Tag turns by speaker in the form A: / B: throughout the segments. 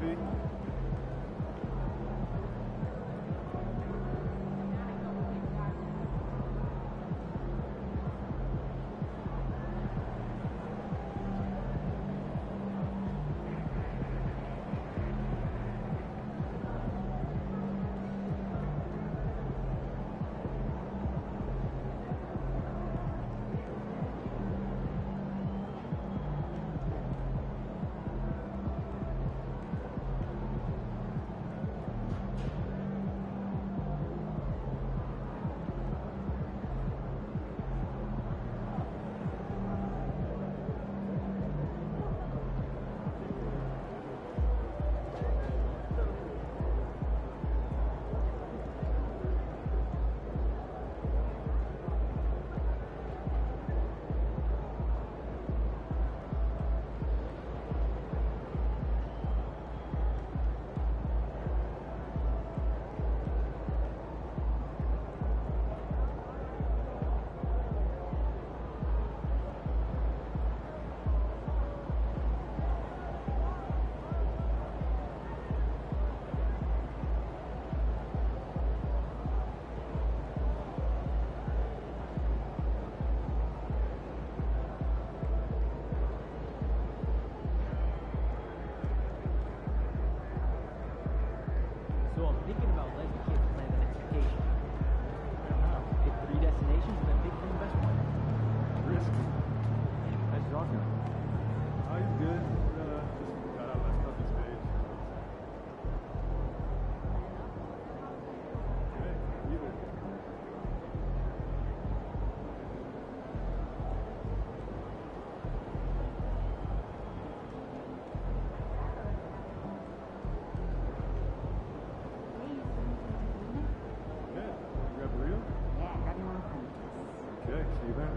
A: MP.
B: So I'm thinking about letting the kids plan the next vacation. I don't know. Pick 3 destinations and then pick from the best one.
A: Risk.
B: How's your dog doing?
A: Oh, he's good. Just got out of that puppy stage. Okay, either. Okay, see you there.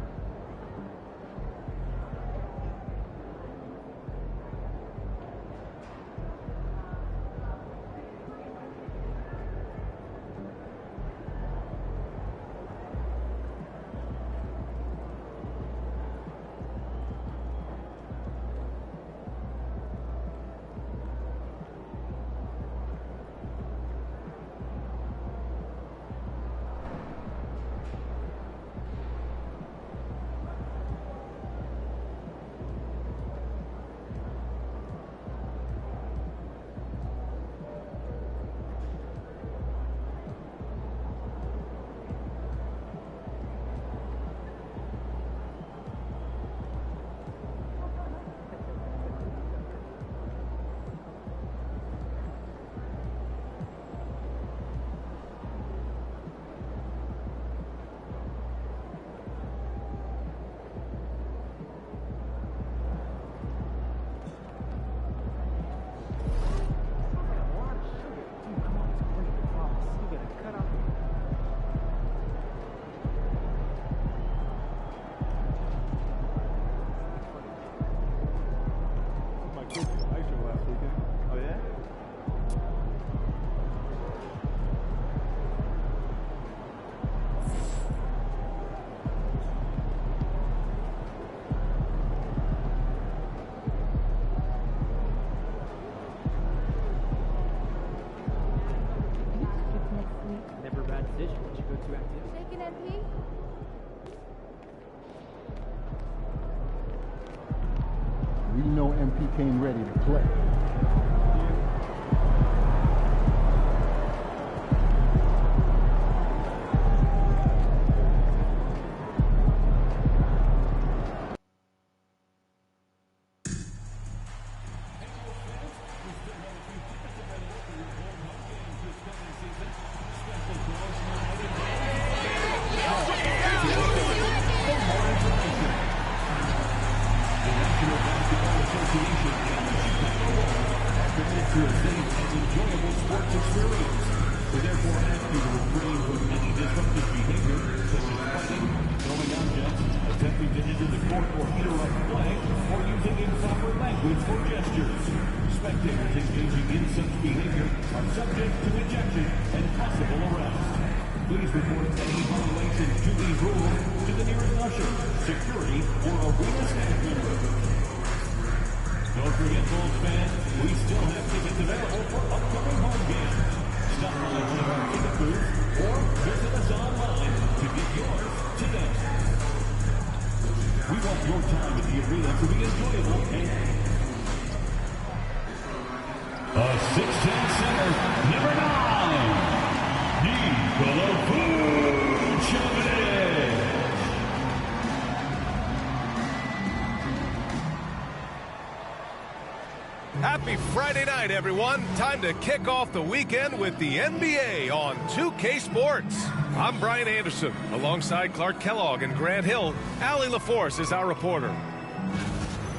C: We know MP came ready to play.
D: To a safe and enjoyable sports experience. We therefore ask you to refrain from any disruptive behavior, such as fighting, throwing objects, attempting to enter the court or interrupt play, or using improper language or gestures. Spectators engaging in such behavior are subject to ejection and possible arrest. Please report any violations to these rules to the nearest usher, security, or arena staff member. Don't forget, Bulls fans, we still have tickets tickets available for upcoming home games. Stop by one of our ticket booths or visit us online to get yours today. We want your time at the arena to be enjoyable and a 6'10" center, number 9, Nikola Vucevic.
E: Happy Friday night, everyone. Time to kick off the weekend with the NBA on 2K Sports. I'm Brian Anderson. Alongside Clark Kellogg and Grant Hill, Allie LaForce is our reporter.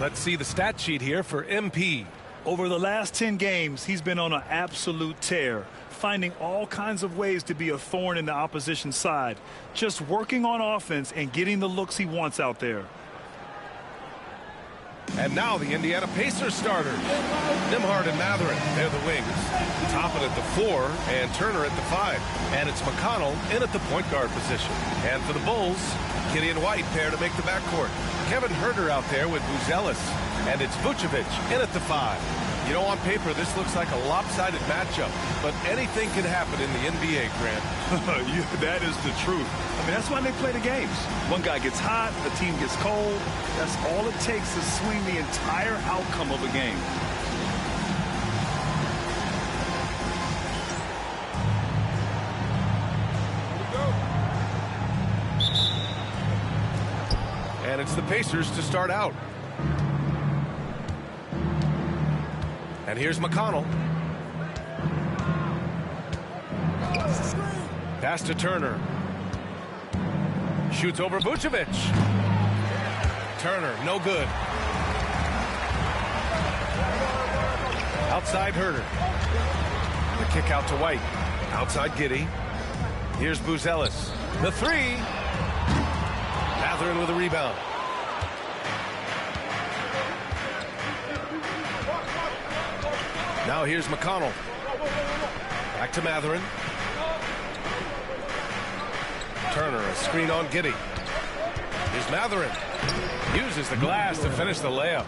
E: Let's see the stat sheet here for MP.
F: Over the last 10 games, he's been on an absolute tear, finding all kinds of ways to be a thorn in the opposition side, just working on offense and getting the looks he wants out there.
E: And now the Indiana Pacers starters. Nembhard and Mathurin, they're the wings. Toppin at the 4 and Turner at the 5. And it's McConnell in at the point guard position. And for the Bulls, Giddey and White pair to make the backcourt. Kevin Huerter out there with Buzelis. And it's Vucevic in at the 5. You know, on paper, this looks like a lopsided matchup, but anything can happen in the NBA, Grant.
F: Yeah, that is the truth. I mean, that's why they play the games. One guy gets hot, the team gets cold. That's all it takes to swing the entire outcome of a game.
E: And it's the Pacers to start out. And here's McConnell. Pass to Turner. Shoots over Vucevic. Turner, no good. Outside Huerter. The kick out to White. Outside Giddey. Here's Buzelis. The 3. Mathurin with a rebound. Now here's McConnell. Back to Mathurin. Turner, a screen on Giddey. Here's Mathurin. Uses the glass to finish the layup.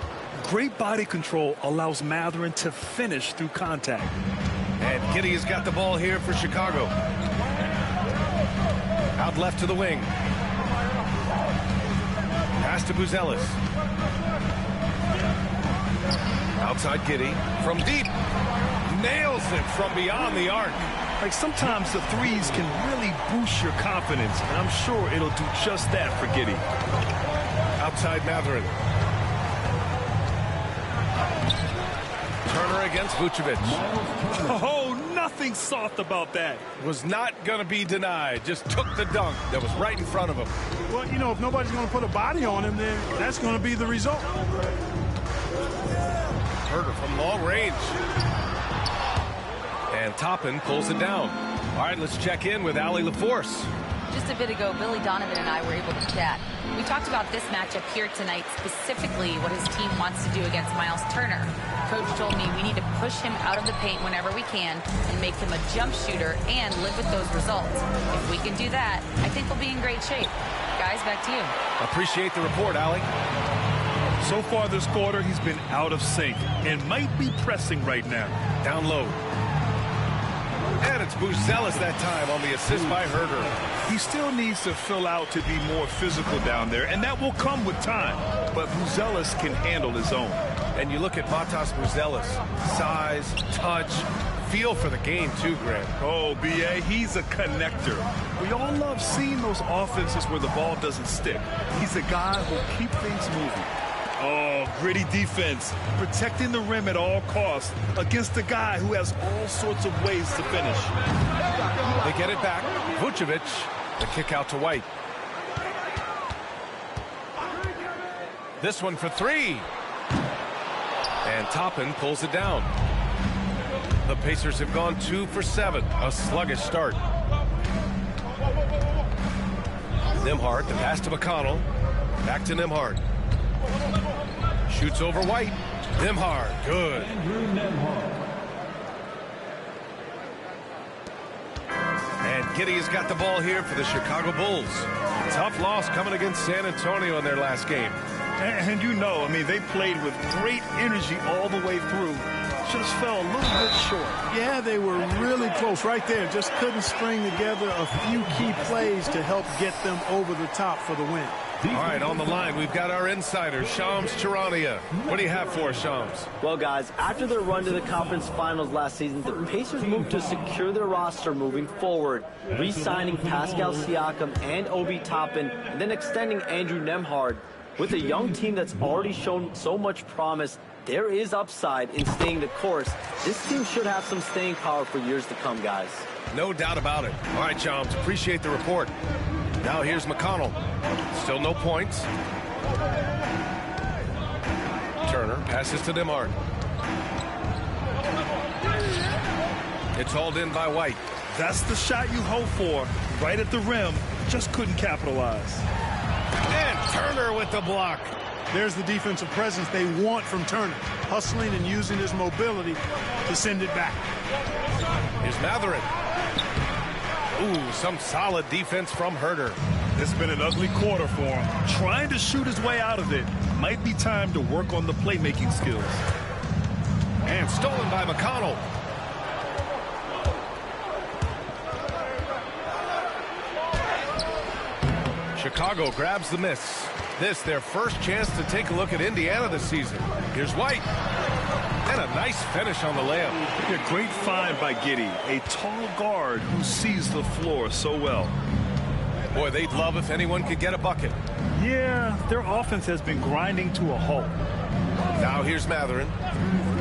F: Great body control allows Mathurin to finish through contact.
E: And Giddey has got the ball here for Chicago. Out left to the wing. Pass to Buzelis. Outside Giddey from deep. Nails it from beyond the arc.
F: Like, sometimes the threes can really boost your confidence, and I'm sure it'll do just that for Giddey.
E: Outside Mathurin. Turner against Vucevic.
F: Oh, nothing soft about that.
E: Was not going to be denied. Just took the dunk that was right in front of him.
A: Well, you know, if nobody's going to put a body on him, then that's going to be the result.
E: Huerter from long range. And Toppin pulls it down. All right, let's check in with Allie LaForce.
G: Just a bit ago, Billy Donovan and I were able to chat. We talked about this matchup here tonight, specifically what his team wants to do against Miles Turner. Coach told me we need to push him out of the paint whenever we can and make him a jump shooter and live with those results. If we can do that, I think we'll be in great shape. Guys, back to you.
E: Appreciate the report, Allie.
F: So far this quarter, he's been out of sync and might be pressing right now.
E: Down low. And it's Buzelis that time on the assist by Huerter.
F: He still needs to fill out to be more physical down there, and that will come with time. But Buzelis can handle his own.
E: And you look at Matas Buzelis. Size, touch, feel for the game too, Grant.
F: Oh, B.A., he's a connector. We all love seeing those offenses where the ball doesn't stick. He's a guy who'll keep things moving. Oh, gritty defense, protecting the rim at all costs against a guy who has all sorts of ways to finish.
E: They get it back. Vucevic, the kick out to White. This one for 3. And Toppin pulls it down. The Pacers have gone 2 for 7. A sluggish start. Nembhard, the pass to McConnell. Back to Nembhard. Shoots over White. Nembhard, good. And Giddey has got the ball here for the Chicago Bulls. Tough loss coming against San Antonio in their last game.
F: And you know, I mean, they played with great energy all the way through. Just fell a little bit short.
A: Yeah, they were really close right there. Just couldn't string together a few key plays to help get them over the top for the win.
E: All right, on the line, we've got our insider, Shams Charania. What do you have for us, Shams?
H: Well, guys, after their run to the conference finals last season, the Pacers moved to secure their roster moving forward, re-signing Pascal Siakam and Obi Toppin, and then extending Andrew Nembhard. With a young team that's already shown so much promise, there is upside in staying the course. This team should have some staying power for years to come, guys.
E: No doubt about it. All right, Shams, appreciate the report. Now here's McConnell. Still no points. Turner passes to Nembhard. It's hauled in by White.
F: That's the shot you hope for. Right at the rim. Just couldn't capitalize.
E: And Turner with the block.
A: There's the defensive presence they want from Turner, hustling and using his mobility to send it back.
E: Here's Mathurin. Ooh, some solid defense from Herder.
F: It's been an ugly quarter for him. Trying to shoot his way out of it. Might be time to work on the playmaking skills.
E: And stolen by McConnell. Chicago grabs the miss. This their first chance to take a look at Indiana this season. Here's White. And a nice finish on the layup.
F: Yeah, great find by Giddey. A tall guard who sees the floor so well.
E: Boy, they'd love if anyone could get a bucket.
F: Yeah, their offense has been grinding to a halt.
E: Now here's Mathurin.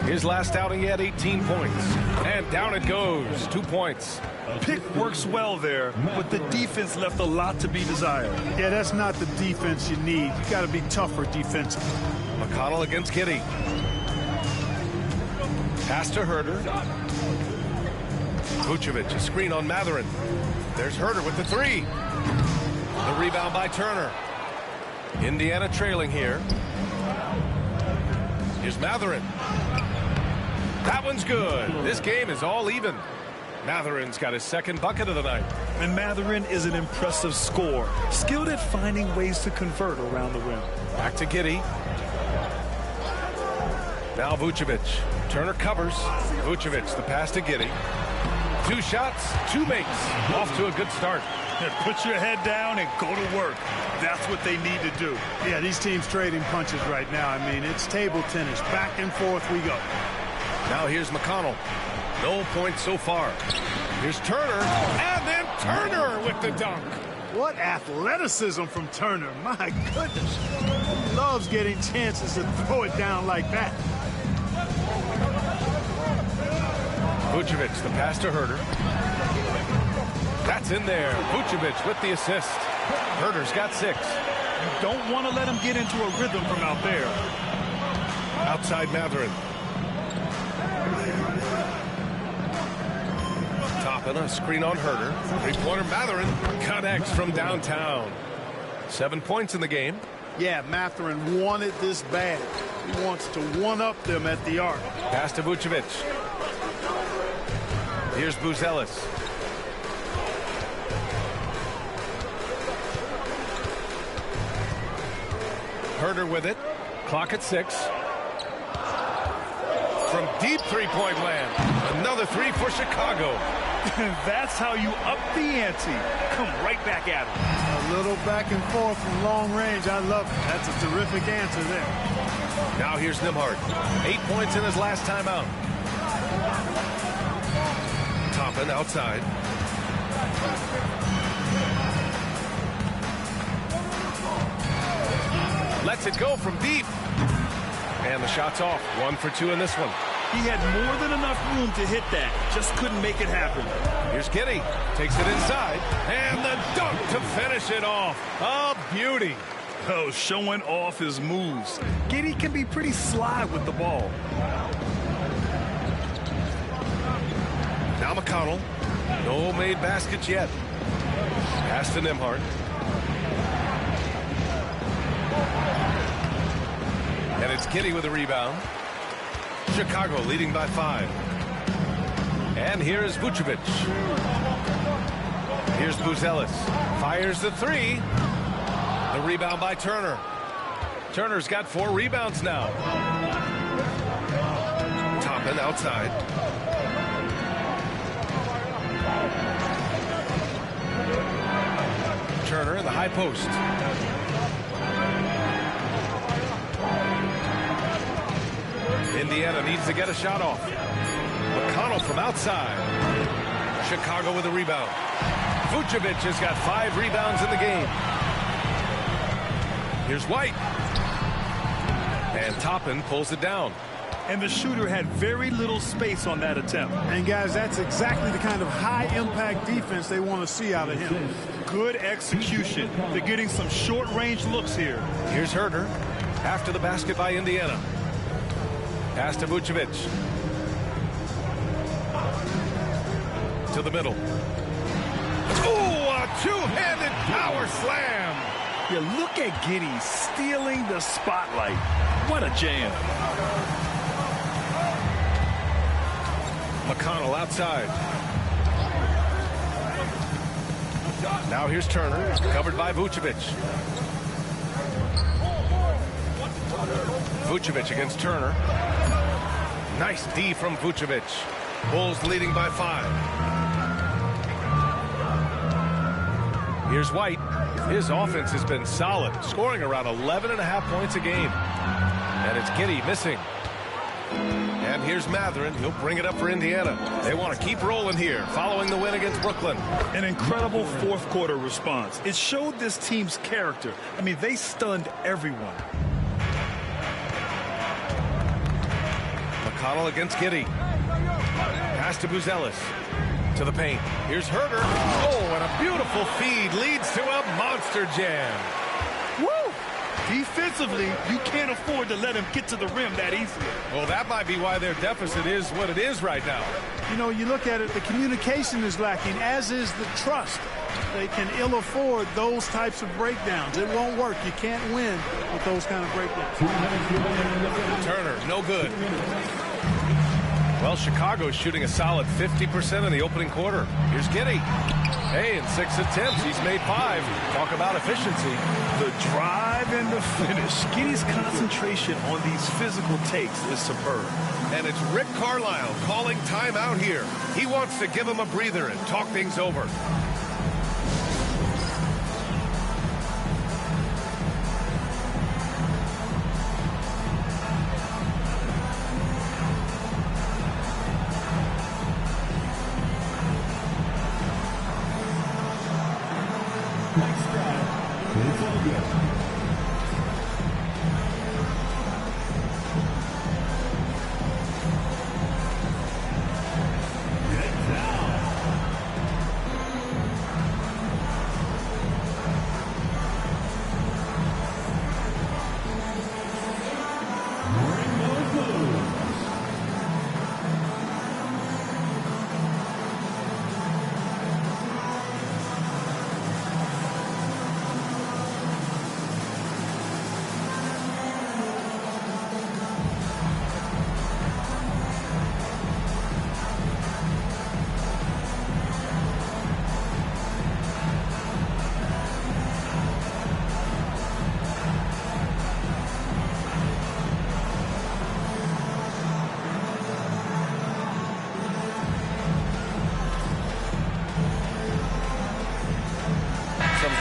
E: His last outing, he had 18 points. And down it goes. 2 points.
F: Pick works well there, but the defense left a lot to be desired.
A: Yeah, that's not the defense you need. You got to be tougher defensively.
E: McConnell against Giddey. Pass to Herder. Vucevic, a screen on Mathurin. There's Herder with the three. The rebound by Turner. Indiana trailing here. Here's Mathurin. That one's good. This game is all even. Mathurin's got his second bucket of the night.
F: And Mathurin is an impressive scorer, skilled at finding ways to convert around the rim.
E: Back to Giddey. Now Vucevic. Turner covers. Vucevic, the pass to Giddey. 2 shots, 2 makes. Off to a good start.
F: Put your head down and go to work. That's what they need to do.
A: Yeah, these teams trading punches right now. I mean, it's table tennis. Back and forth we go.
E: Now here's McConnell. No points so far. Here's Turner, and then Turner with the dunk.
A: What athleticism from Turner. My goodness. He loves getting chances to throw it down like that.
E: Vucevic, the pass to Herder. That's in there. Vucevic with the assist. Herder's got 6.
F: You don't want to let him get into a rhythm from out there.
E: Outside Mathurin. Toppin, a screen on Herder. 3-pointer Mathurin connects from downtown. 7 points in the game.
A: Yeah, Mathurin wanted this bad. He wants to one-up them at the arc.
E: Pass to Vucevic. Here's Buzelis. Herder with it. Clock at 6. From deep three-point land. Another 3 for Chicago.
F: That's how you up the ante. Come right back at him.
A: A little back and forth from long range. I love it. That's a terrific answer there.
E: Now here's Nembhard. 8 points in his last time out. Toppin outside. Lets it go from deep. And the shot's off. 1 for 2 in this one.
F: He had more than enough room to hit that. Just couldn't make it happen.
E: Here's Giddey. Takes it inside. And the dunk to finish it off. A beauty.
F: Oh, showing off his moves. Giddey can be pretty sly with the ball.
E: Now McConnell. No made baskets yet. Pass to Nembhard. And it's Giddey with a rebound. Chicago leading by 5. And here's Vucevic. Here's Buzelis. Fires the 3. The rebound by Turner. Turner's got 4 rebounds now. Toppin outside. Turner in the high post. Indiana needs to get a shot off. McConnell from outside. Chicago with a rebound. Vucevic has got 5 rebounds in the game. Here's White. And Toppin pulls it down.
F: And the shooter had very little space on that attempt.
A: And guys, that's exactly the kind of high-impact defense they want to see out of him.
F: Good execution. They're getting some short-range looks here.
E: Here's Herter after the basket by Indiana. Pass to Vucevic. To the middle. Oh, a two-handed power slam.
F: Yeah, look at Giddey stealing the spotlight. What a jam.
E: McConnell outside. Now here's Turner, covered by Vucevic. Vucevic against Turner. Nice D from Vucevic. Bulls leading by 5. Here's White. His offense has been solid, scoring around 11.5 points a game. And it's Giddey missing. And here's Matherin. He'll bring it up for Indiana. They want to keep rolling here following the win against Brooklyn.
F: An incredible fourth quarter response. It showed this team's character. I mean, they stunned everyone.
E: McConnell against Giddey. Pass to Buzelis. To the paint. Here's Herter. Oh, and a beautiful feed leads to a monster jam.
F: Woo! Defensively, you can't afford to let him get to the rim that easily.
E: Well, that might be why their deficit is what it is right now.
A: You know, you look at it, the communication is lacking, as is the trust. They can ill afford those types of breakdowns. It won't work. You can't win with those kind of breakdowns.
E: Turner, no good. Well, Chicago's shooting a solid 50% in the opening quarter. Here's Giddey. Hey, in 6 attempts, he's made 5. Talk about efficiency.
F: The drive and the finish. Giddey's concentration on these physical takes is superb.
E: And it's Rick Carlisle calling timeout here. He wants to give him a breather and talk things over.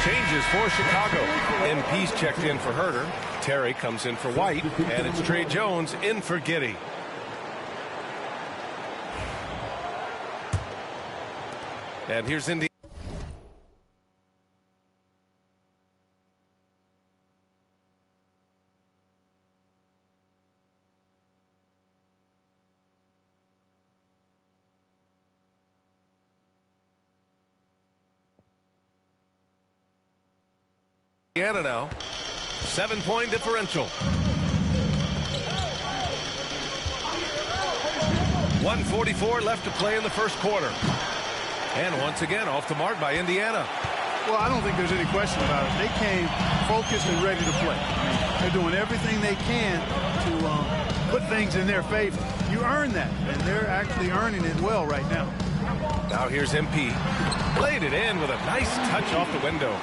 E: Changes for Chicago. MP's checked in for Herter. Terry comes in for White. And it's Trey Jones in for Giddey. And here's Indiana. Indiana now, 7-point differential. 1:44 left to play in the first quarter. And once again, off the mark by Indiana.
A: Well, I don't think there's any question about it. They came focused and ready to play. They're doing everything they can to put things in their favor. You earn that, and they're actually earning it well right now.
E: Now here's MP. Played it in with a nice touch off the window.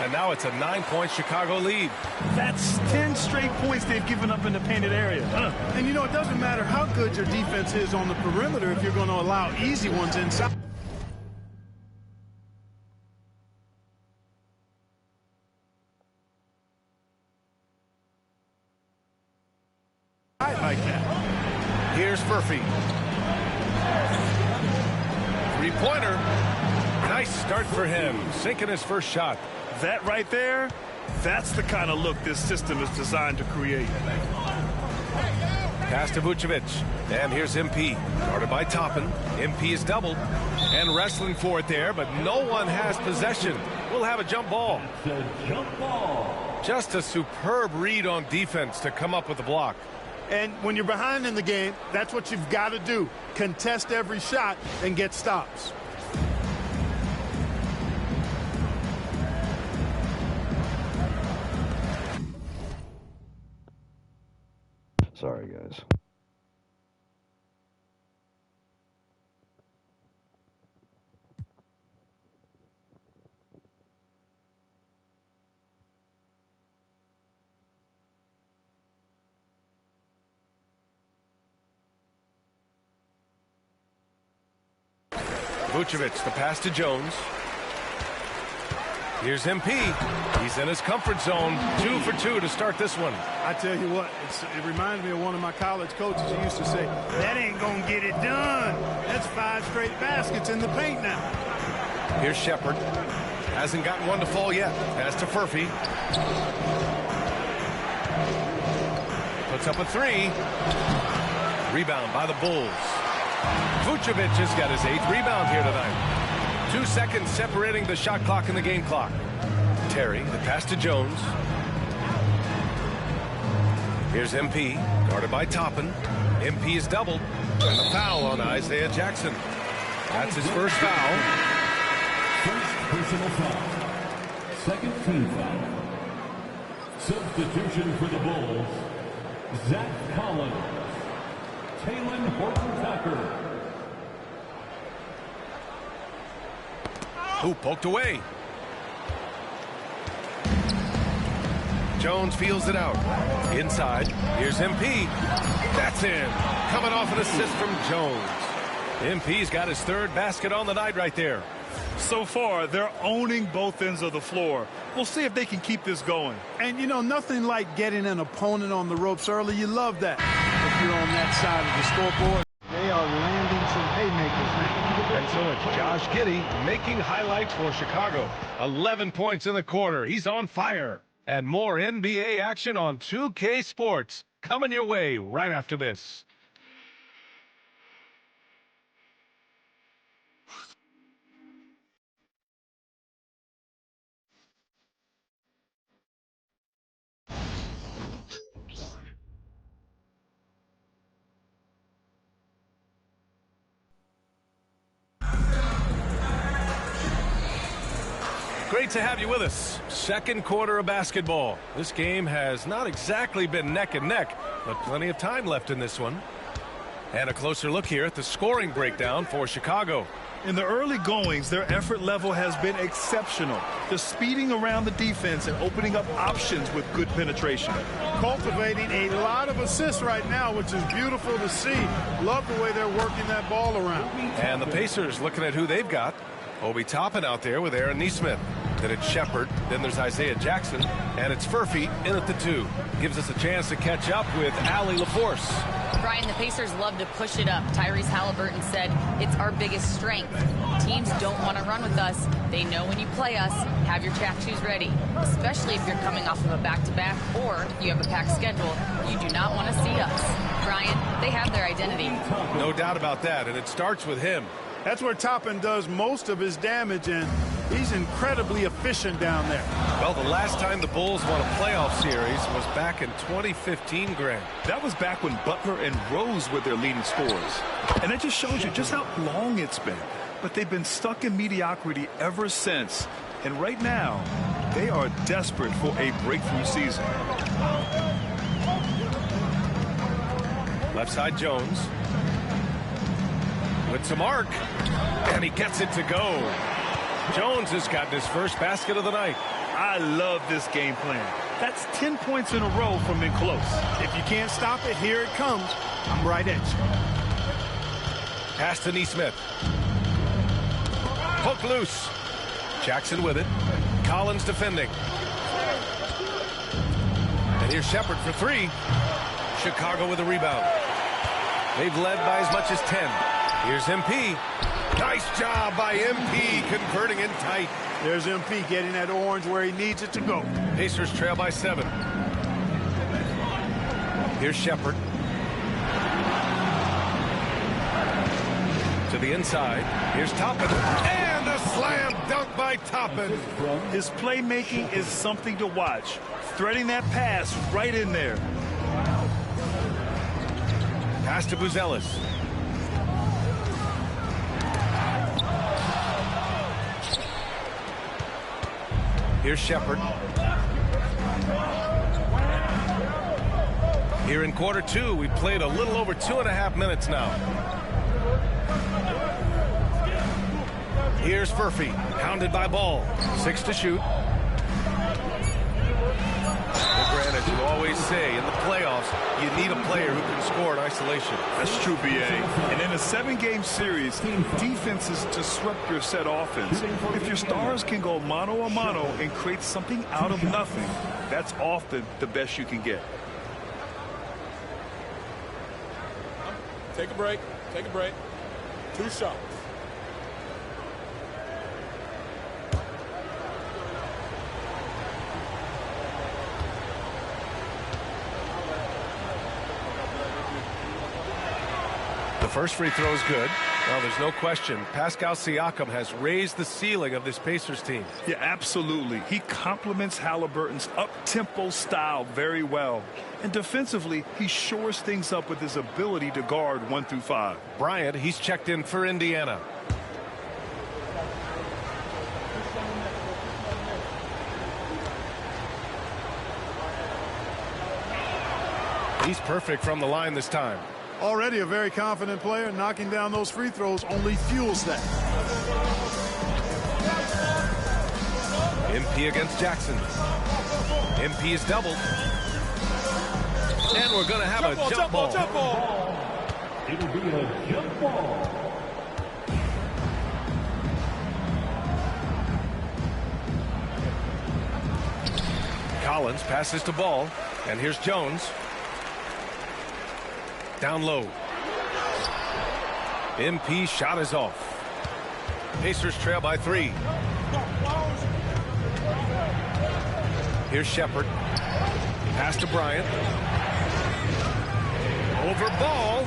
E: And now it's a 9-point Chicago lead.
F: That's 10 straight points they've given up in the painted area.
A: And you know, it doesn't matter how good your defense is on the perimeter if you're going to allow easy ones inside. Like that.
E: Here's Furphy. Three-pointer. Nice start for him, sinking his first shot.
F: That right there, that's the kind of look this system is designed to create.
E: Pass to Vucevic. And here's MP. Guarded by Toppin. MP is doubled. And wrestling for it there, but no one has possession. We'll have a jump ball.
D: The jump ball.
E: Just a superb read on defense to come up with the block.
A: And when you're behind in the game, that's what you've got to do. Contest every shot and get stops.
I: Sorry, guys.
E: Vucevic, the pass to Jones. Here's MP. He's in his comfort zone. 2 for 2 to start this one.
A: I tell you what, it reminds me of one of my college coaches who used to say, that ain't going to get it done. That's 5 straight baskets in the paint now.
E: Here's Shepard. Hasn't gotten one to fall yet. Pass to Furphy. Puts up a 3. Rebound by the Bulls. Vucevic has got his 8th rebound here tonight. 2 seconds separating the shot clock and the game clock. Terry, the pass to Jones. Here's MP, guarded by Toppin. MP is doubled. And the foul on Isaiah Jackson. That's his first foul.
D: First personal foul. Second team foul. Substitution for the Bulls. Zach Collins. Taylor Horton-Tucker.
E: Who poked away. Jones feels it out. Inside. Here's MP. That's in. Coming off an assist from Jones. MP's got his 3rd basket on the night right there.
F: So far, they're owning both ends of the floor. We'll see if they can keep this going.
A: And, you know, nothing like getting an opponent on the ropes early. You love that. If you're on that side of the scoreboard, they are landing some haymakers now.
E: And so it's Josh Giddey making highlights for Chicago. 11 points in the quarter. He's on fire. And more NBA action on 2K Sports coming your way right after this. Great to have you with us. Second quarter of basketball. This game has not exactly been neck and neck, but plenty of time left in this one. And a closer look here at the scoring breakdown for Chicago.
F: In the early goings, their effort level has been exceptional. They're speeding around the defense and opening up options with good penetration.
A: Cultivating a lot of assists right now, which is beautiful to see. Love the way they're working that ball around.
E: And the Pacers looking at who they've got. Obi Toppin out there with Aaron Nesmith. Then it's Shepard. Then there's Isaiah Jackson. And it's Furphy in at the 2. Gives us a chance to catch up with Allie LaForce.
G: Brian, the Pacers love to push it up. Tyrese Halliburton said it's our biggest strength. Teams don't want to run with us. They know when you play us, have your track shoes ready. Especially if you're coming off of a back-to-back or you have a packed schedule. You do not want to see us. Brian, they have their identity.
E: No doubt about that, and it starts with him.
A: That's where Toppin does most of his damage, and he's incredibly efficient down there.
E: Well, the last time the Bulls won a playoff series was back in 2015, Grant.
F: That was back when Butler and Rose were their leading scorers. And it just shows you just how long it's been. But they've been stuck in mediocrity ever since. And right now, they are desperate for a breakthrough season.
E: Left side Jones. With some arc, and he gets it to go. Jones has gotten his first basket of the night.
F: I love this game plan. That's 10 points in a row from in close.
A: If you can't stop it, here it comes. I'm right at you.
E: Pass to Neesmith. Hook loose. Jackson with it. Collins defending. And here's Shepard for three. Chicago with a rebound. They've led by as much as 10. Here's MP. Nice job by MP converting in tight.
A: There's MP getting that orange where he needs it to go.
E: Pacers trail by 7. Here's Shepard. To the inside. Here's Toppin. And a slam dunk by Toppin.
F: His playmaking is something to watch. Threading that pass right in there.
E: Pass to Buzelis. Here's Shepard. Here in quarter 2, we played a little over 2.5 minutes now. Here's Furphy, hounded by Ball. 6 to shoot. Well, granted, you always say in the playoffs, you need a player who can score in isolation.
F: That's true, BA. And in a 7-game series, defense is disrupt your set offense. If your stars can go mano a mano and create something out of nothing, that's often the best you can get.
J: Take a break. Take a break. 2 shots.
E: The first free throw is good. Well, there's no question. Pascal Siakam has raised the ceiling of this Pacers team.
F: Yeah, absolutely. He complements Halliburton's up-tempo style very well. And defensively, he shores things up with his ability to guard 1 through 5.
E: Bryant, he's checked in for Indiana. He's perfect from the line this time.
A: Already a very confident player. Knocking down those free throws only fuels that.
E: MP against Jackson. MP is doubled. And we're going to have a jump ball.
D: It'll be a jump ball.
E: Collins passes to Ball. And here's Jones. Down low. MP shot is off. Pacers trail by 3. Here's Shepard. Pass to Bryant. Over Ball.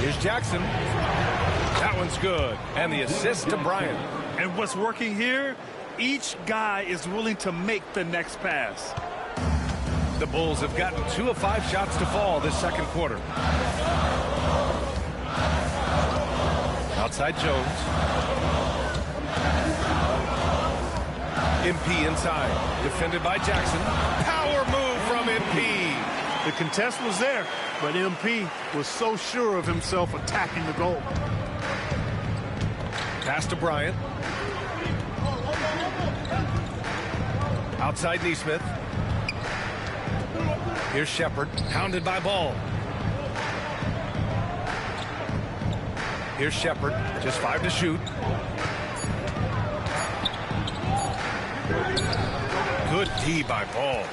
E: Here's Jackson. That one's good. And the assist to Bryant.
F: And what's working here? Each guy is willing to make the next pass.
E: The Bulls have gotten 2 of 5 shots to fall this second quarter. Outside Jones. MP inside. Defended by Jackson. Power move from MP.
A: The contest was there, but MP was so sure of himself attacking the goal.
E: Pass to Bryant. Outside Neesmith. Here's Shepard, hounded by Ball. Here's Shepard, just 5 to shoot. Good D by Ball.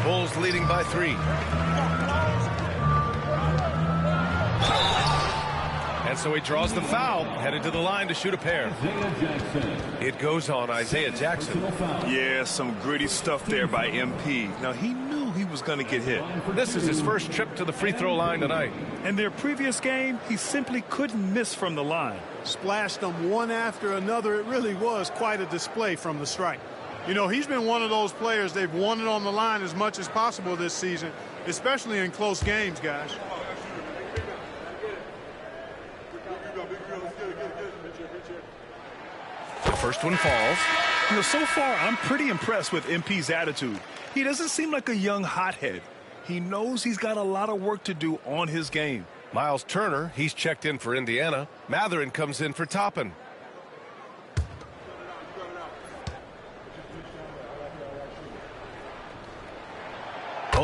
E: Bulls leading by 3. And so he draws the foul, headed to the line to shoot a pair. It goes on Isaiah Jackson.
F: Yeah, some gritty stuff there by MP. Now, he knew he was going to get hit.
E: This is his first trip to the free throw line tonight.
F: In their previous game, he simply couldn't miss from the line.
A: Splashed them one after another. It really was quite a display from the strike. You know, he's been one of those players they've wanted on the line as much as possible this season, especially in close games, guys.
E: The first one falls.
F: You know, so far, I'm pretty impressed with MP's attitude. He doesn't seem like a young hothead. He knows he's got a lot of work to do on his game.
E: Miles Turner, he's checked in for Indiana. Matherin comes in for Toppin.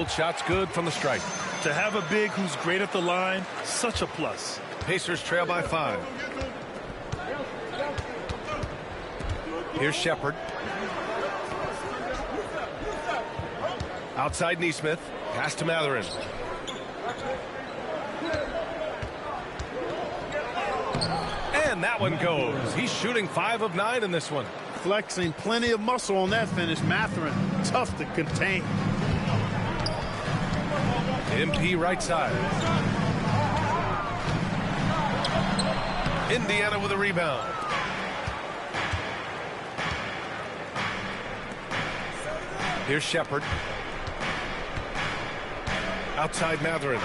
E: Both shots good from the stripe.
F: To have a big who's great at the line, such a plus.
E: Pacers trail by 5. Here's Shepard. Outside Neesmith. Pass to Matherin. And that one goes. He's shooting 5 of 9 in this one.
A: Flexing plenty of muscle on that finish. Matherin, tough to contain.
E: MP right side. Indiana with a rebound. Here's Shepard. Outside Matherin.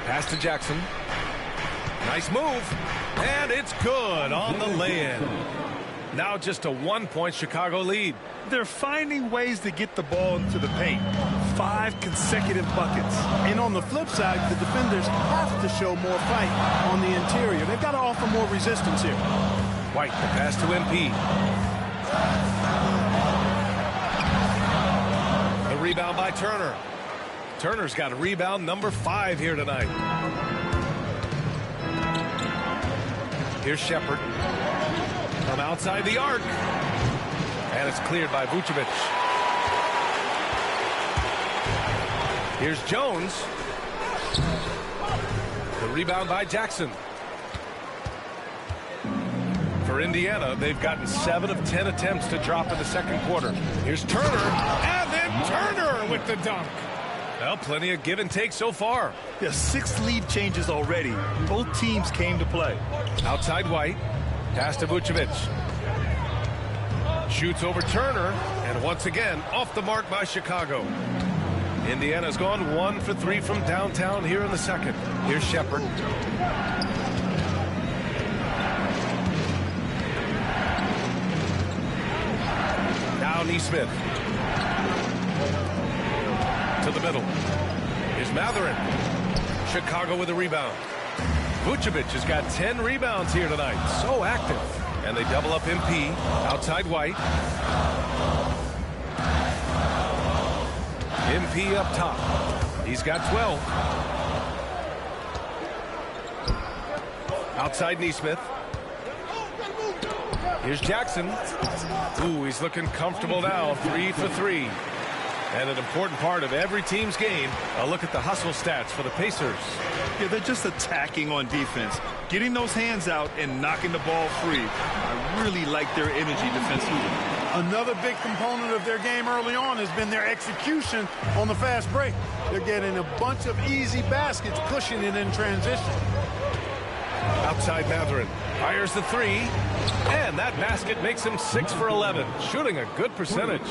E: Pass to Jackson. Nice move. And it's good on the lay-in. Now just a 1-point Chicago lead.
F: They're finding ways to get the ball into the paint. 5 consecutive buckets.
A: And on the flip side, the defenders have to show more fight on the interior. They've got to offer more resistance here.
E: White, the pass to MP. The rebound by Turner. Turner's got a rebound number 5 here tonight. Here's Shepard. From outside the arc. And it's cleared by Vucevic. Here's Jones. The rebound by Jackson. For Indiana, they've gotten 7 of 10 attempts to drop in the second quarter. Here's Turner. And then Turner with the dunk. Well, plenty of give and take so far.
F: Yeah, 6 lead changes already. Both teams came to play.
E: Outside White. Pass to Vucevic. Shoots over Turner. And once again, off the mark by Chicago. Indiana's gone 1 for 3 from downtown here in the second. Here's Shepard. Now Neesmith. To the middle. Here's Matherin. Chicago with a rebound. Vucevic has got 10 rebounds here tonight. So active. And they double up MP. Outside White. MP up top. He's got 12. Outside Neesmith. Here's Jackson. Ooh, he's looking comfortable now. 3 for 3. And an important part of every team's game, a look at the hustle stats for the Pacers.
F: Yeah, they're just attacking on defense, getting those hands out and knocking the ball free. I really like their energy defensively.
A: Another big component of their game early on has been their execution on the fast break. They're getting a bunch of easy baskets, pushing it in transition.
E: Outside Matherin fires the 3, and that basket makes him 6 for 11, shooting a good percentage.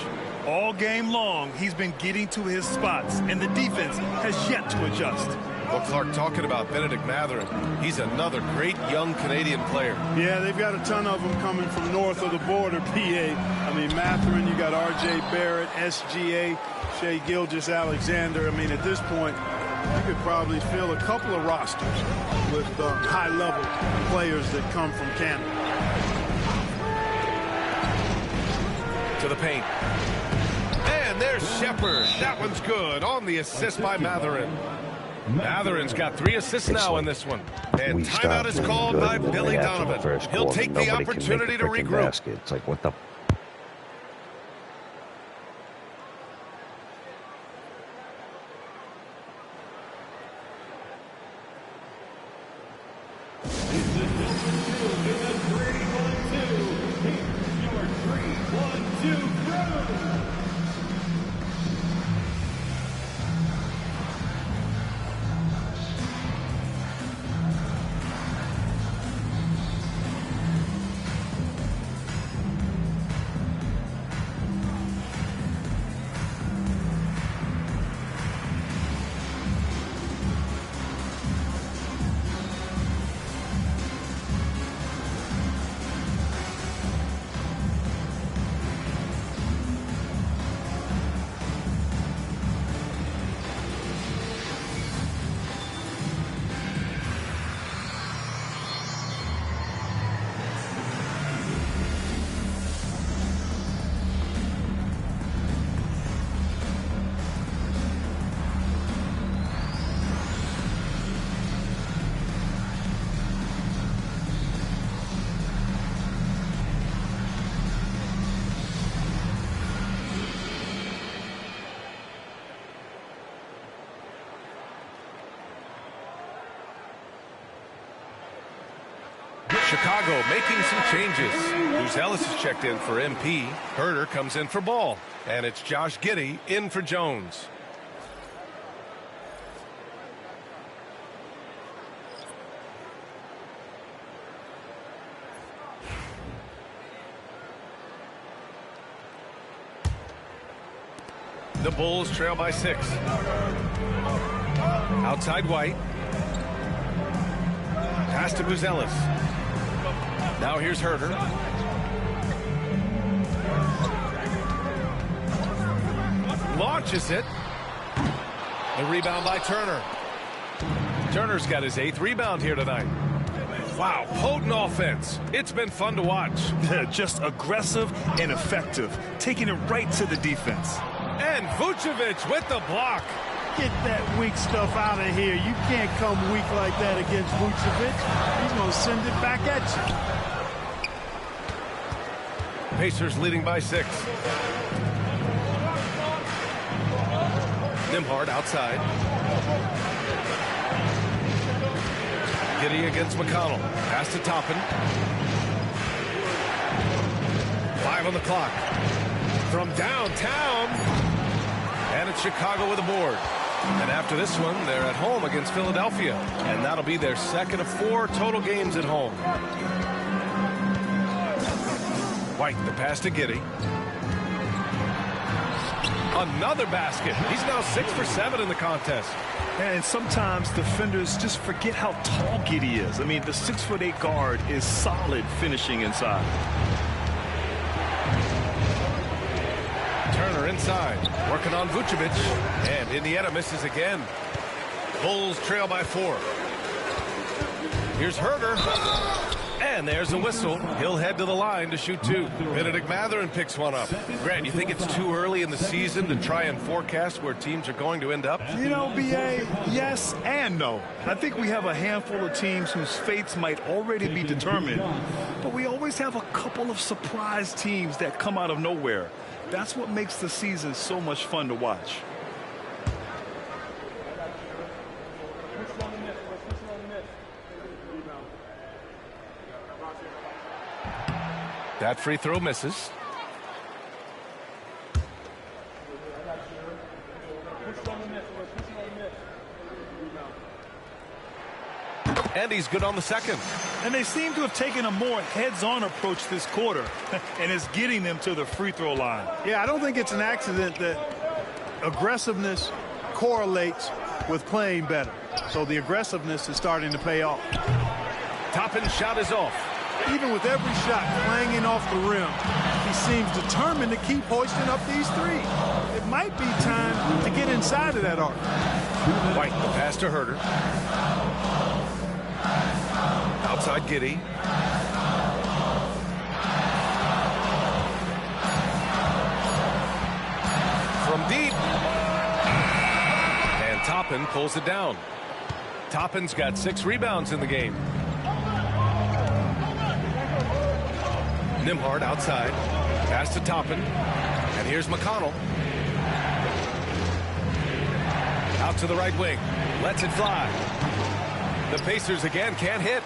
F: All game long, he's been getting to his spots, and the defense has yet to adjust.
E: Well, Clark, talking about Benedict Matherin, he's another great young Canadian player.
A: Yeah, they've got a ton of them coming from north of the border, PA. I mean, Matherin, you got R.J. Barrett, SGA, Shai Gilgeous-Alexander. I mean, at this point, you could probably fill a couple of rosters with high-level players that come from Canada.
E: To the paint. And there's Shepard. That one's good on the assist by Matherin. Matherin's got 3 assists now in this one. And timeout is called by Billy Donovan. He'll take the opportunity to regroup.
I: It's like, what the...
E: Chicago making some changes. Buzelis is checked in for MP. Herder comes in for Ball. And it's Josh Giddey in for Jones. The Bulls trail by 6. Outside White. Pass to Buzelis. Now here's Herder. Launches it. The rebound by Turner. Turner's got his 8th rebound here tonight. Wow, potent offense. It's been fun to watch.
F: Just aggressive and effective, taking it right to the defense.
E: And Vucevic with the block.
A: Get that weak stuff out of here. You can't come weak like that against Vucevic. He's going to send it back at you.
E: Pacers leading by 6. Nembhard outside. Giddey against McConnell. Pass to Toppin. 5 on the clock. From downtown. And it's Chicago with a board. And after this one, they're at home against Philadelphia. And that'll be their 2nd of 4 total games at home. White, the pass to Giddey. Another basket. He's now 6 for 7 in the contest.
F: And sometimes defenders just forget how tall Giddey is. I mean, the 6'8" guard is solid finishing inside.
E: Turner inside, working on Vucevic, and Indiana misses again. Bulls trail by 4. Here's Herder, and there's a whistle. He'll head to the line to shoot 2. Benedict Mathurin picks one up. Grant, you think it's too early in the season to try and forecast where teams are going to end up?
F: You know, B.A., yes and no. I think we have a handful of teams whose fates might already be determined, but we always have a couple of surprise teams that come out of nowhere. That's what makes the season so much fun to watch.
E: That free throw misses. And he's good on the second.
F: And they seem to have taken a more heads-on approach this quarter, and it's getting them to the free throw line.
A: Yeah, I don't think it's an accident that aggressiveness correlates with playing better. So the aggressiveness is starting to pay off.
E: Toppin's shot is off.
A: Even with every shot clanging off the rim, he seems determined to keep hoisting up these threes. It might be time to get inside of that arc.
E: White, the pass to Herder. Outside Giddey. From deep. And Toppin pulls it down. Toppin's got 6 rebounds in the game. Nembhard outside. Pass to Toppin. And here's McConnell. Out to the right wing. Lets it fly. The Pacers again can't hit.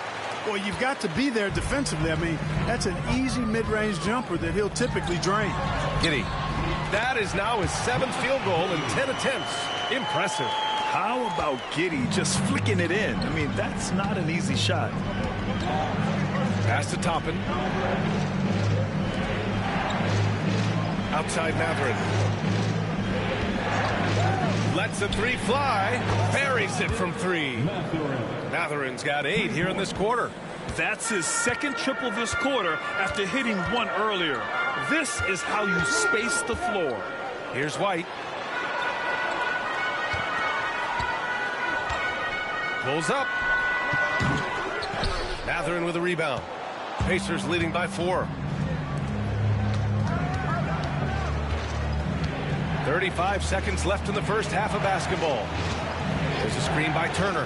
A: Well, you've got to be there defensively. I mean, that's an easy mid-range jumper that he'll typically drain.
E: Giddey. That is now his 7th field goal in 10 attempts. Impressive.
F: How about Giddey just flicking it in? I mean, that's not an easy shot.
E: Pass to Toppin. Outside Mathurin. Lets the 3 fly. Buries it from 3. Mathurin's got 8 here in this quarter.
F: That's his 2nd triple this quarter after hitting 1 earlier. This is how you space the floor.
E: Here's White. Pulls up. Mathurin with a rebound. Pacers leading by 4. 35 seconds left in the first half of basketball. There's a screen by Turner.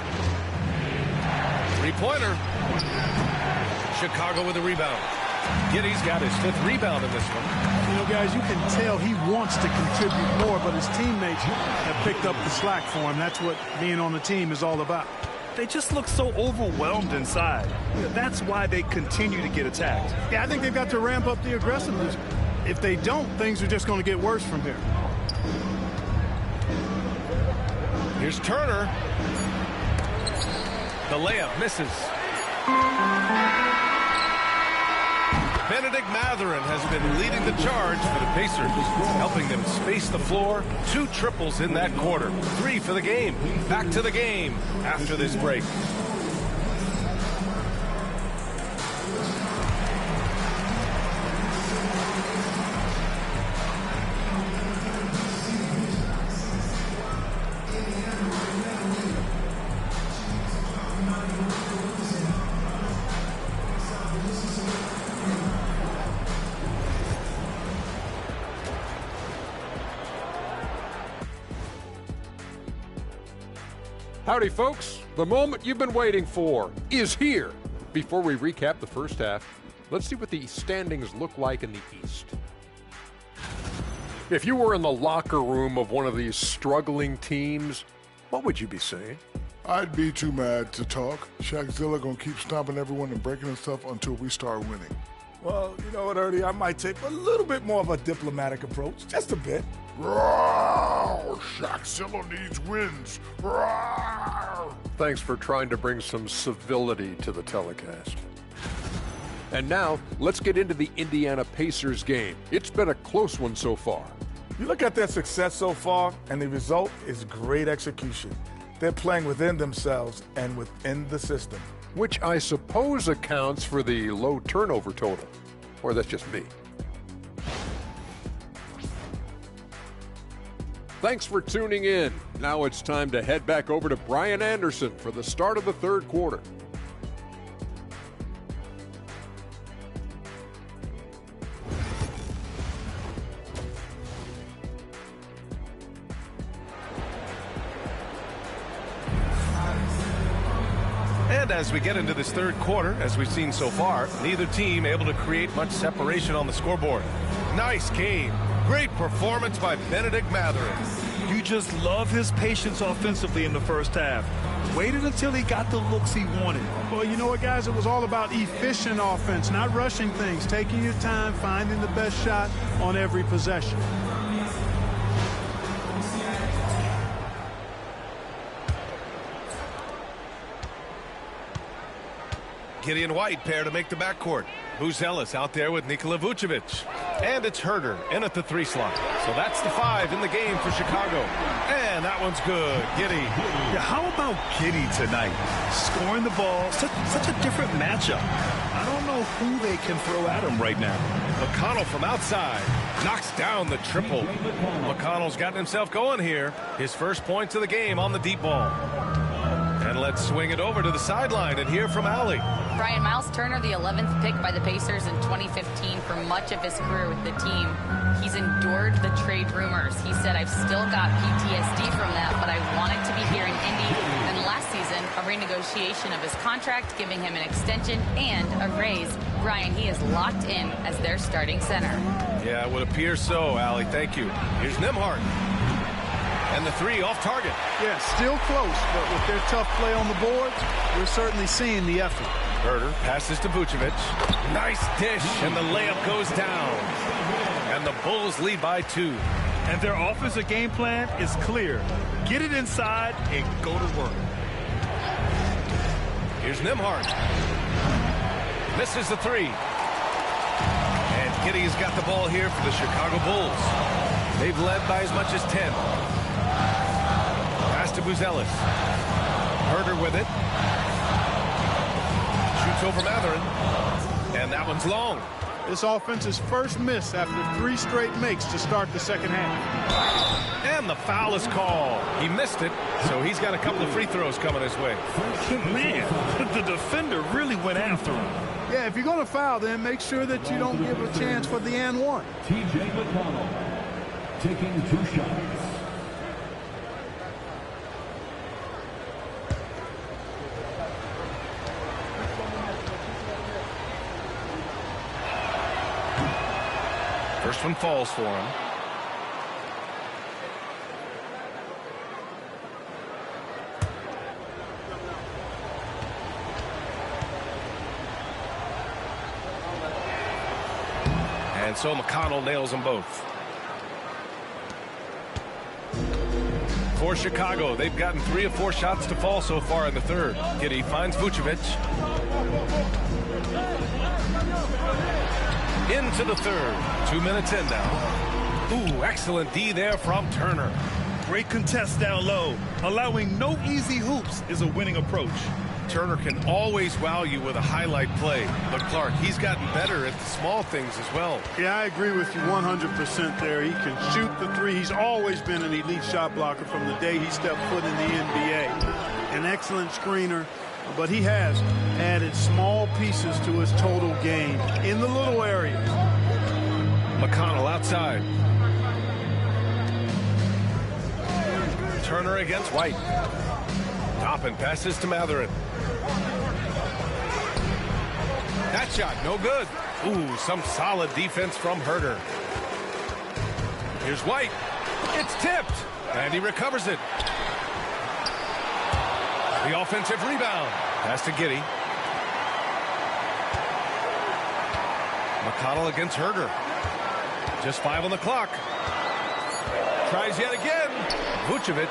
E: 3-pointer. Chicago with a rebound. Giddey's got his 5th rebound in this one.
A: You know, guys, you can tell he wants to contribute more, but his teammates have picked up the slack for him. That's what being on the team is all about.
F: they just look so overwhelmed inside. That's why they continue to get attacked.
A: Yeah, I think they've got to ramp up the aggressiveness. If they don't, things are just going to get worse from here.
E: Here's Turner. The layup misses. Benedict Mathurin has been leading the charge for the Pacers, helping them space the floor. 2 triples in that quarter. 3 for the game. Back to the game after this break.
K: Howdy, folks. The moment you've been waiting for is here. Before we recap the first half, let's see what the standings look like in the East. If you were in the locker room of one of these struggling teams, what would you be saying?
L: I'd be too mad to talk. Shaqzilla gonna keep stomping everyone and breaking us stuff until we start winning.
J: Well, you know what, Ernie? I might take a little bit more of a diplomatic approach. Just a bit.
L: Rawr! Shaqzilla needs wins. Rawr!
K: Thanks for trying to bring some civility to the telecast. And now, let's get into the Indiana Pacers game. It's been a close one so far.
J: You look at their success so far, and the result is great execution. They're playing within themselves and within the system.
K: Which I suppose accounts for the low turnover total. Or that's just me. Thanks for tuning in. Now it's time to head back over to Brian Anderson for the start of the third quarter.
E: And as we get into this third quarter, as we've seen so far, neither team able to create much separation on the scoreboard. Nice game. Great performance by Benedict Mathurin.
F: You just love his patience offensively in the first half. Waited until he got the looks he wanted.
A: Well, you know what, guys? It was all about efficient offense, not rushing things, taking your time, finding the best shot on every possession.
E: Gideon White pair to make the backcourt. Buzelis out there with Nikola Vucevic. And it's Herter in at the 3 slot. So that's the 5 in the game for Chicago. And that one's good. Giddy.
F: Yeah, how about Giddy tonight? Scoring the ball, such a different matchup. I don't know who they can throw at him right now.
E: McConnell from outside knocks down the triple. McConnell's gotten himself going here. His first points of the game on the deep ball. And let's swing it over to the sideline and hear from Allie.
G: Brian, Miles Turner, the 11th pick by the Pacers in 2015 for much of his career with the team. He's endured the trade rumors. He said, I've still got PTSD from that, but I wanted to be here in Indy. And last season, a renegotiation of his contract, giving him an extension and a raise. Brian, he is locked in as their starting center.
E: Yeah, it would appear so, Allie. Thank you. Here's Nembhard. And the 3 off target.
A: Yeah, still close, but with their tough play on the boards, we're certainly seeing the effort.
E: Herter passes to Vucevic. Nice dish, and the layup goes down. And the Bulls lead by 2.
F: And their offensive game plan is clear. Get it inside and go to work.
E: Here's Nembhard. Misses the 3. And Giddy's got the ball here for the Chicago Bulls. They've led by as much as 10. Pass to Buzelis. Herter with it. Shoots over Mathurin. And that one's long.
A: This offense's first miss after 3 straight makes to start the second half.
E: And the foul is called. He missed it, so he's got a couple of free throws coming his way.
F: Man, the defender really went after him.
A: Yeah, if you're going to foul, then make sure that you don't give a chance for the and one.
D: T.J. McConnell taking 2 shots.
E: First one falls for him. And so McConnell nails them both. For Chicago, they've gotten 3 of 4 shots to fall so far in the third. Giddey finds Vucevic. Into the third. 2 minutes in now. Ooh, excellent D there from Turner.
F: Great contest down low. Allowing no easy hoops is a winning approach.
E: Turner can always wow you with a highlight play. But Clark, he's gotten better at the small things as well.
A: Yeah, I agree with you 100% there. He can shoot the three. He's always been an elite shot blocker from the day he stepped foot in the NBA. An excellent screener, but he has added small pieces to his total game in the little areas.
E: McConnell outside. Turner against White. Toppin passes to Matherin. That shot, no good. Ooh, some solid defense from Herter. Here's White. It's tipped, and he recovers it. The offensive rebound. Pass to Giddey. McConnell against Herter. Just 5 on the clock. Tries yet again. Vucevic.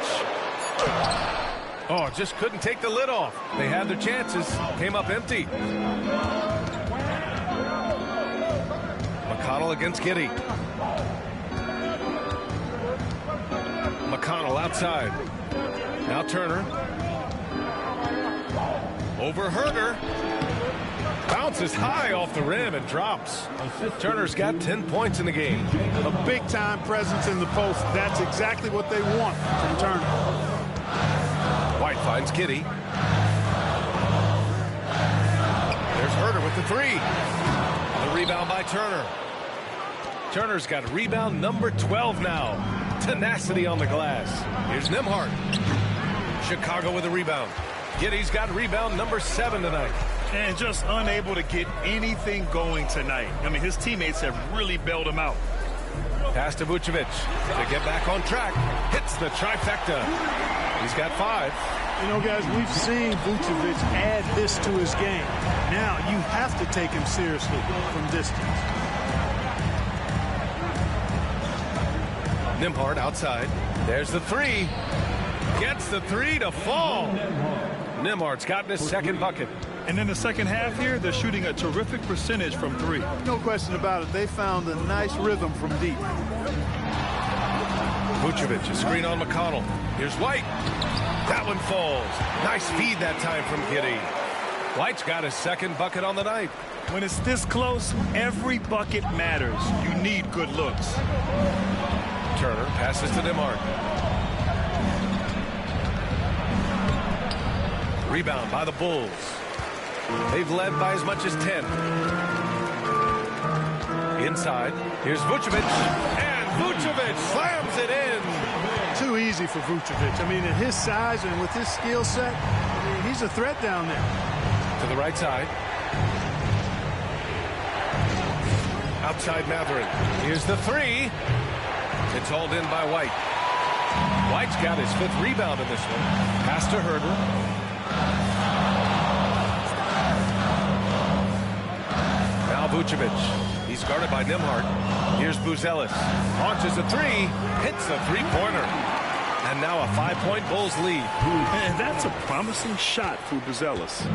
E: Oh, just couldn't take the lid off. They had their chances. Came up empty. McConnell against Giddey. McConnell outside. Now Turner. Over Herter. Bounces high off the rim and drops. Turner's got 10 points in the game.
A: A big-time presence in the post. That's exactly what they want from Turner.
E: White finds Giddey. There's Herter with the 3. The rebound by Turner. Turner's got rebound number 12 now. Tenacity on the glass. Here's Nembhard. Chicago with a rebound. Giddey's got rebound number 7 tonight.
F: And just unable to get anything going tonight. I mean, his teammates have really bailed him out.
E: Pass to Vucevic to get back on track. Hits the trifecta. He's got 5.
A: You know, guys, we've seen Vucevic add this to his game. Now you have to take him seriously from distance.
E: Nembhard outside. There's the 3. Gets the 3 to fall. Nembhard's gotten his second bucket.
F: And in the second half here, they're shooting a terrific percentage from 3.
A: No question about it. They found a nice rhythm from deep.
E: Vucevic, a screen on McConnell. Here's White. That one falls. Nice feed that time from Giddey. White's got his second bucket on the night.
F: When it's this close, every bucket matters. You need good looks.
E: Turner passes to Nembhard. Rebound by the Bulls. They've led by as much as 10. Inside, here's Vucevic, and Vucevic slams it in.
A: Too easy for Vucevic. I mean, at his size and with his skill set, I mean, he's a threat down there.
E: To the right side. Outside Matherin. Here's the 3. It's hauled in by White. White's got his 5th rebound in this one. Pass to Herter. Now Vucevic. He's guarded by Nembhard. Here's Buzelis. Launches a 3. Hits a 3-pointer. And now a 5-point Bulls lead.
F: And that's a promising shot for Buzelis.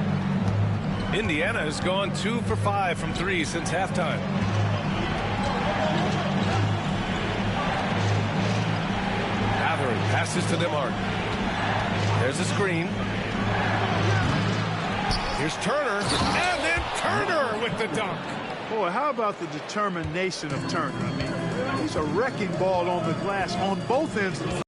E: Indiana has gone 2 for 5 from 3 since halftime. Matherin passes to Nembhard. There's a screen. Here's Turner, and then Turner with the dunk.
A: Boy, how about the determination of Turner? I mean, he's a wrecking ball on the glass on both ends of the...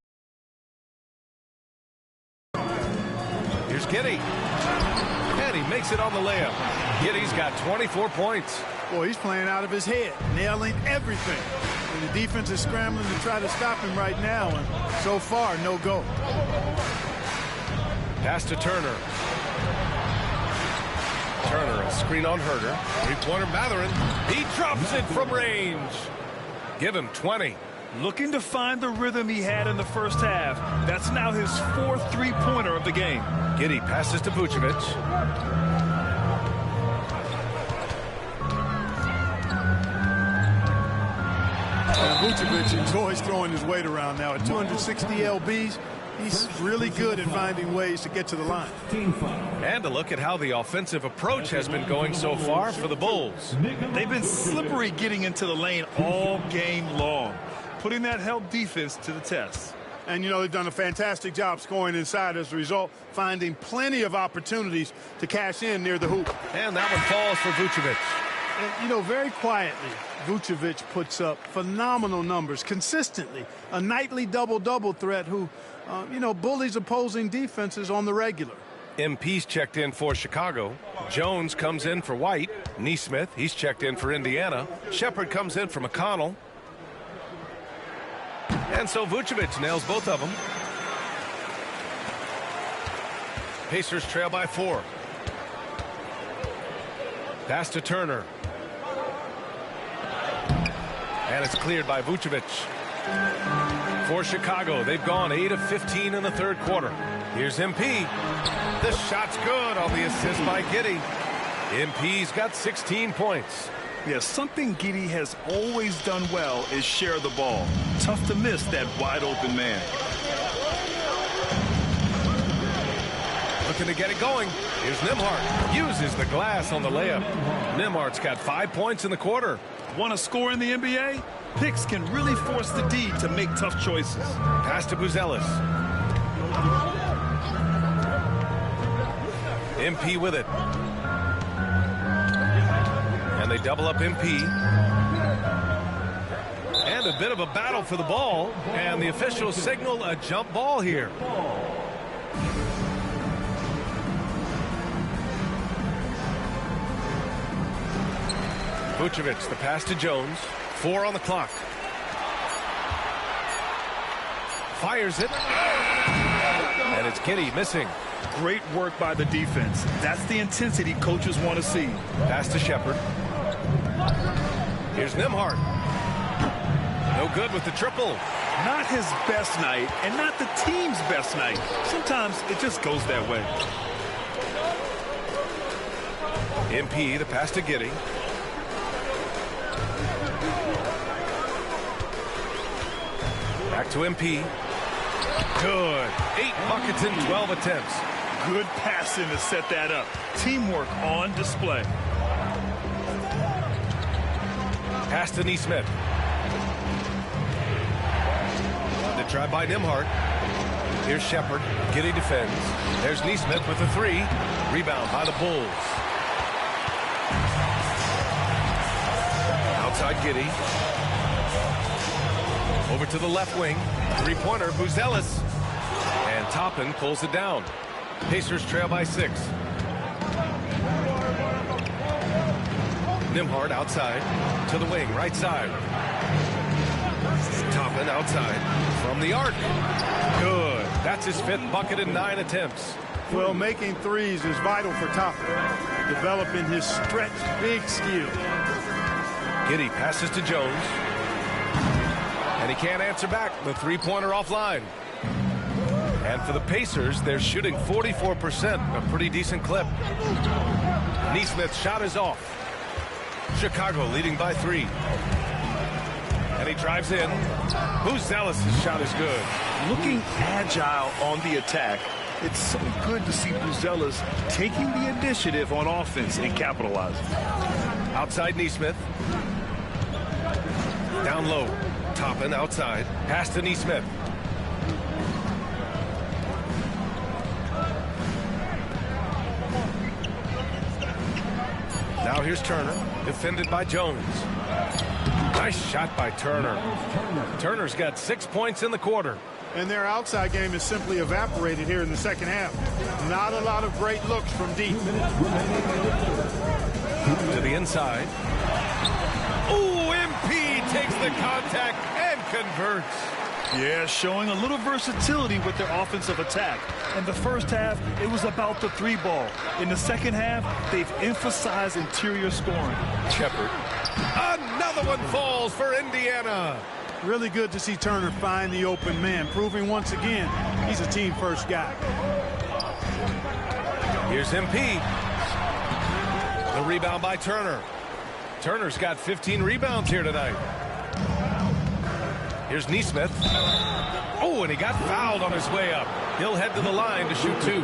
E: Here's Giddey. And he makes it on the layup. Giddey's got 24 points.
A: Boy, he's playing out of his head, nailing everything. And the defense is scrambling to try to stop him right now, and so far, no go.
E: Pass to Turner. Turner, a screen on Herter. 3-pointer Matherin. He drops it from range. Give him 20.
F: Looking to find the rhythm he had in the first half. That's now his 4th 3-pointer of the game.
E: Giddey passes to Vucevic.
A: And Vucevic enjoys throwing his weight around now. At 260 lbs, he's really good at finding ways to get to the line.
E: And a look at how the offensive approach has been going so far for the Bulls.
F: They've been slippery getting into the lane all game long, putting that help defense to the test.
A: And, you know, they've done a fantastic job scoring inside as a result, finding plenty of opportunities to cash in near the hoop.
E: And that one falls for Vucevic.
A: And, you know, very quietly, Vucevic puts up phenomenal numbers consistently. A nightly double-double threat who, you know, bullies opposing defenses on the regular.
E: MP's checked in for Chicago. Jones comes in for White. Nesmith, he's checked in for Indiana. Shepard comes in for McConnell. And so Vucevic nails both of them. Pacers trail by 4. Pass to Turner. And it's cleared by Vucevic. For Chicago, they've gone 8 of 15 in the third quarter. Here's MP. The shot's good on the assist by Giddey. MP's got 16 points.
F: Yeah, something Giddey has always done well is share the ball. Tough to miss that wide open man.
E: Looking to get it going. Here's Nembhard. Uses the glass on the layup. Nembhard's got 5 points in the quarter.
F: Want to score in the NBA? Picks can really force the D to make tough choices.
E: Pass to Buzelis. MP with it. And they double up MP. And a bit of a battle for the ball. And the officials signal a jump ball here. Vucevic, the pass to Jones. 4 on the clock. Fires it. And it's Giddey missing.
F: Great work by the defense. That's the intensity coaches want to see.
E: Pass to Shepard. Here's Nembhard. No good with the triple.
F: Not his best night and not the team's best night. Sometimes it just goes that way.
E: MP, the pass to Giddey. Back to MP. Good. 8 buckets in 12 attempts.
F: Good passing to set that up. Teamwork on display.
E: Pass to Nesmith. The drive by Nembhard. Here's Shepard. Giddey defends. There's Nesmith with the 3. Rebound by the Bulls. Outside Giddey. Over to the left wing. 3-pointer, Buzelis. And Toppin pulls it down. Pacers trail by 6. Nembhard outside to the wing, right side. Toppin outside from the arc. Good. That's his 5th bucket in 9 attempts.
A: Well, making threes is vital for Toppin, developing his stretch big skill.
E: Giddey passes to Jones. And he can't answer back. The 3-pointer offline. And for the Pacers, they're shooting 44%, a pretty decent clip. Nesmith's shot is off. Chicago leading by 3. And he drives in. Buzelis' shot is good.
F: Looking agile on the attack. It's so good to see Buzelis taking the initiative on offense and capitalizing.
E: Outside Nesmith. Down low. Toppin outside. Pass to Nesmith. Now here's Turner, defended by Jones. Nice shot by Turner. Turner's got 6 points in the quarter.
A: And their outside game is simply evaporated here in the second half. Not a lot of great looks from deep.
E: To the inside. Ooh, MP takes the contact and converts.
F: Yeah, showing a little versatility with their offensive attack. In the first half, it was about the 3 ball. In the second half, they've emphasized interior scoring.
E: Shepard. Another one falls for Indiana.
A: Really good to see Turner find the open man, proving once again he's a team-first guy.
E: Here's MP. The rebound by Turner. Turner's got 15 rebounds here tonight. Here's Neesmith. Oh, and he got fouled on his way up. He'll head to the line to shoot 2.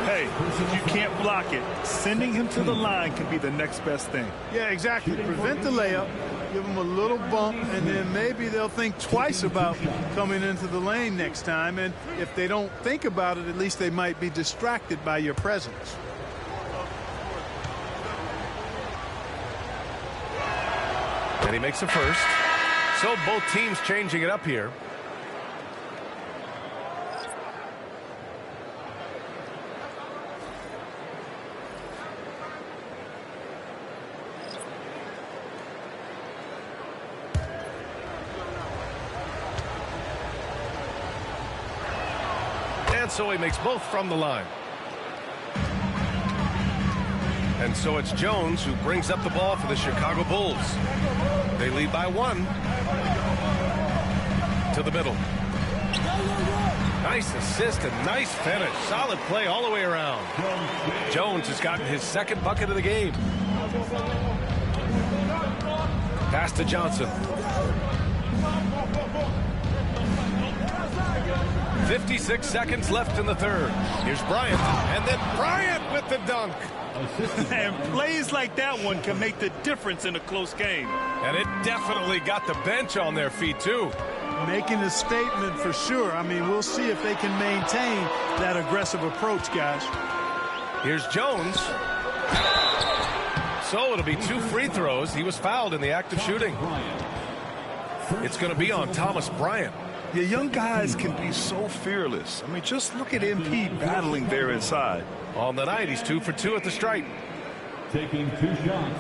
F: Hey, if you can't block it, sending him to the line can be the next best thing.
A: Yeah, exactly. Prevent the layup, give them a little bump, and then maybe they'll think twice about coming into the lane next time. And if they don't think about it, at least they might be distracted by your presence.
E: And he makes a first. So both teams changing it up here. And so he makes both from the line. And so it's Jones who brings up the ball for the Chicago Bulls. They lead by 1. To the middle. Nice assist and nice finish. Solid play all the way around. Jones has gotten his second bucket of the game. Pass to Johnson. 56 seconds left in the third. Here's Bryant. And then Bryant with the dunk.
F: And plays like that one can make the difference in a close game.
E: And it definitely got the bench on their feet, too.
A: Making a statement for sure. I mean, we'll see if they can maintain that aggressive approach, guys.
E: Here's Jones. So it'll be 2 free throws. He was fouled in the act of shooting. It's going to be on Thomas Bryant.
F: The young guys can be so fearless. I mean, just look at MP battling there inside.
E: On the night, he's 2 for 2 at the stripe.
D: Taking 2 shots.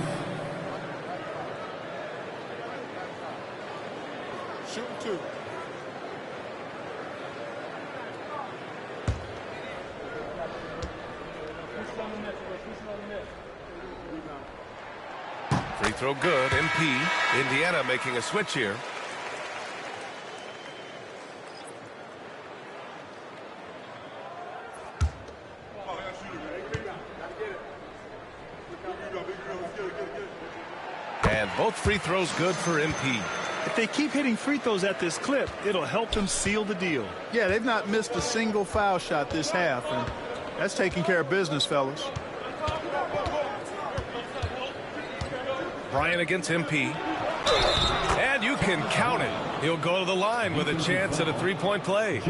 L: Shoot 2.
E: Free throw good. MP. Indiana making a switch here. And both free throws good for MP.
F: If they keep hitting free throws at this clip, it'll help them seal the deal.
A: Yeah, they've not missed a single foul shot this half, and that's taking care of business, fellas.
E: Bryant against MP. And you can count it. He'll go to the line with a chance at a three-point play.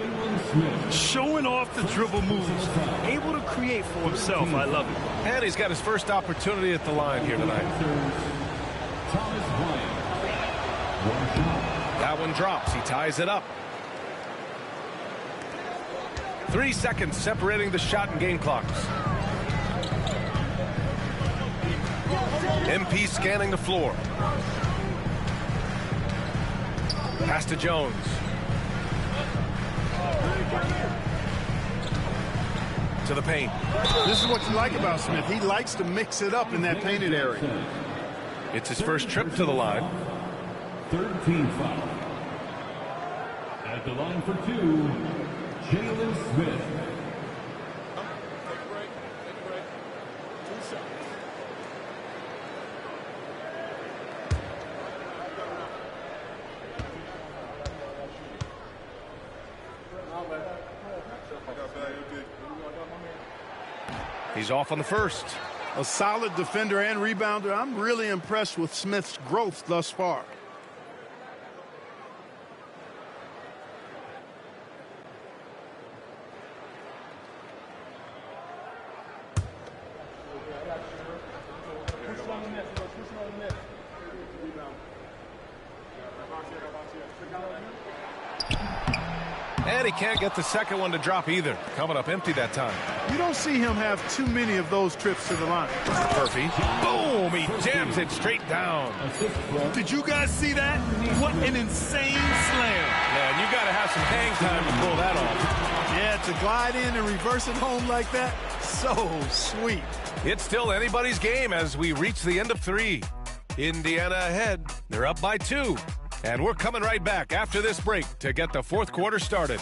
F: Showing off the dribble moves. Able to create for himself. I love it.
E: And he's got his first opportunity at the line here tonight. That one drops. He ties it up. 3 seconds separating the shot and game clocks. MP scanning the floor. Pass to Jones. To the paint.
A: This is what you like about Smith. He likes to mix it up in that painted area.
E: It's his first trip to the line.
D: 13 foul. At the line for 2, Jalen Smith.
E: He's off on the first.
A: A solid defender and rebounder. I'm really impressed with Smith's growth thus far.
E: And he can't get the second one to drop either. Coming up empty that time.
A: You don't see him have too many of those trips to the line.
E: Murphy. Boom! He jams it straight down.
F: Did you guys see that? What an insane slam.
E: Yeah, and you got to have some hang time to pull that off.
A: Yeah, to glide in and reverse it home like that, so sweet.
E: It's still anybody's game as we reach the end of 3. Indiana ahead. They're up by 2. And we're coming right back after this break to get the fourth quarter started.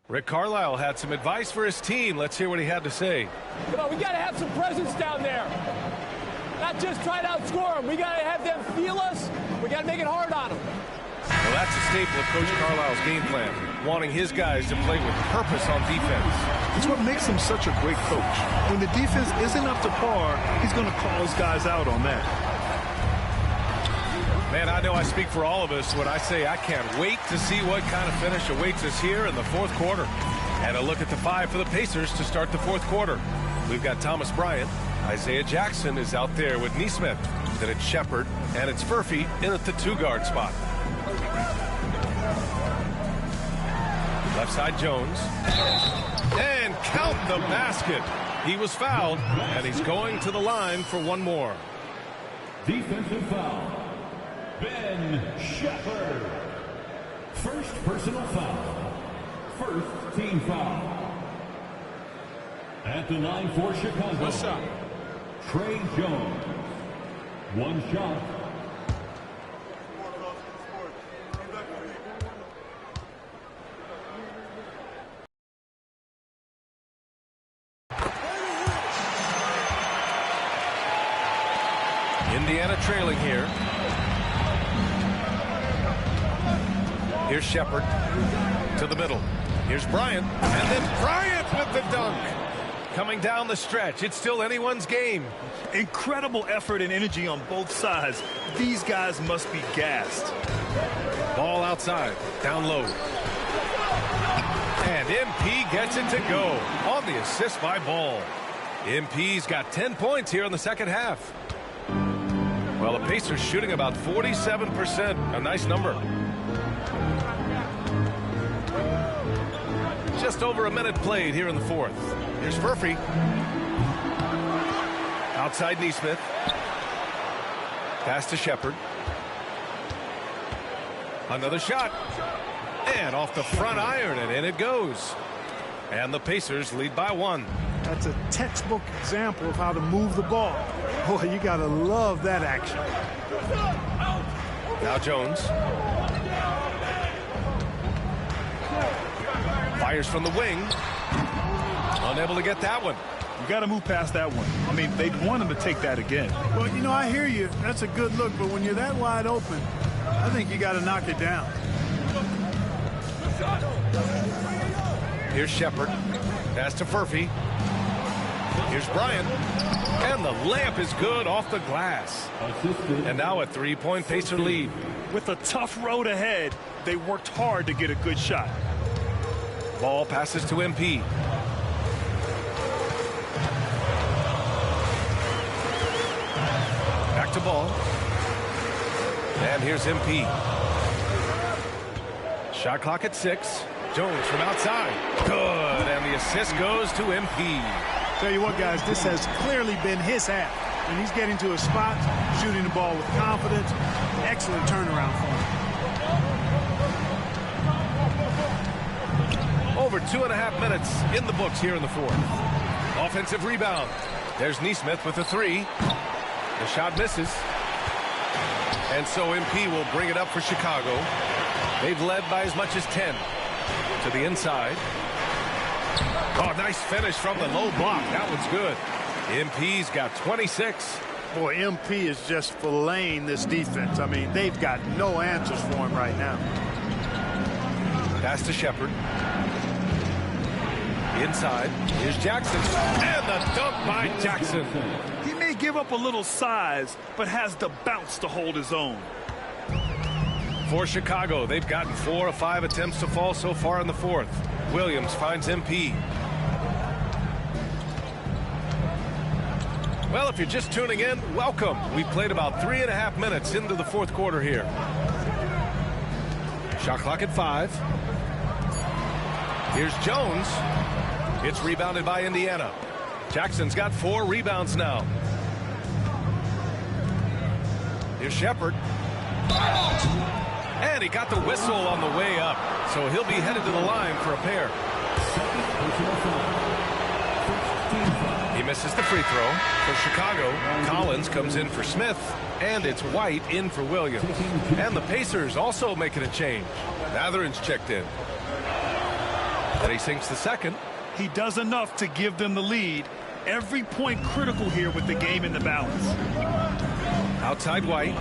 E: Rick Carlisle had some advice for his team. Let's hear what he had to say.
M: Come on, we got to have some presence down there. Not just try to outscore them. We got to have them feel us. We got to make it hard on them.
E: Well, that's a staple of Coach Carlisle's game plan, wanting his guys to play with purpose on defense.
F: It's what makes him such a great coach. When the defense isn't up to par, he's going to call his guys out on that.
E: Man, I know I speak for all of us when I say I can't wait to see what kind of finish awaits us here in the fourth quarter. And a look at the five for the Pacers to start the fourth quarter. We've got Thomas Bryant. Isaiah Jackson is out there with Neesmith. Then it's Shepard, and it's Furphy in at the 2-guard spot. Left side Jones. And count the basket. He was fouled, and he's going to the line for one more.
D: Defensive foul. Ben Shepard. First personal foul. First team foul. At the line for Chicago.
M: What's up?
D: Trey Jones. One shot.
E: Indiana trailing here. Here's Shepard to the middle. Here's Bryant. And then Bryant with the dunk. Coming down the stretch. It's still anyone's game.
F: Incredible effort and energy on both sides. These guys must be gassed.
E: Ball outside. Down low. And MP gets it to go on the assist by Ball. MP's got 10 points here in the second half. Well, the Pacers shooting about 47%. A nice number. Just over a minute played here in the fourth. Here's Furphy. Outside Neesmith. Pass to Shepard. Another shot. And off the front iron, and in it goes. And the Pacers lead by one.
A: That's a textbook example of how to move the ball. Boy, you got to love that action.
E: Now Jones. Fires from the wing. Unable to get that one.
F: You got to move past that one. I mean, they'd want him to take that again.
A: Well, you know, I hear you. That's a good look, but when you're that wide open, I think you got to knock it down.
E: Here's Shepard. Pass to Furphy. Here's Bryant. And the layup is good off the glass. And now a 3-point Pacer lead.
F: With a tough road ahead, they worked hard to get a good shot.
E: Ball passes to MP. Back to Ball. And here's MP. Shot clock at 6. Jones from outside. Good. And the assist goes to MP.
A: Tell you what, guys, this has clearly been his half. And he's getting to a spot, shooting the ball with confidence. Excellent turnaround for him.
E: Over 2.5 minutes in the books here in the fourth. Offensive rebound. There's Neesmith with a 3. The shot misses. And so MP will bring it up for Chicago. They've led by as much as 10. To the inside. Oh, nice finish from the low block. That one's good. MP's got 26.
A: Boy, MP is just filleting this defense. I mean, they've got no answers for him right now.
E: Pass to Shepard. Inside. Here's Jackson. And the dunk by Jackson.
F: He may give up a little size, but has the bounce to hold his own.
E: For Chicago, they've gotten 4 of 5 attempts to fall so far in the fourth. Williams finds MP. Well, if you're just tuning in, welcome. We played about 3.5 minutes into the fourth quarter here. Shot clock at 5. Here's Jones. It's rebounded by Indiana. Jackson's got 4 rebounds now. Here's Shepard. And he got the whistle on the way up. So he'll be headed to the line for a pair. He misses the free throw. For Chicago, Collins comes in for Smith. And it's White in for Williams. And the Pacers also making a change. Matherin's checked in. And he sinks the second.
F: He does enough to give them the lead. Every point critical here with the game in the balance.
E: Outside White.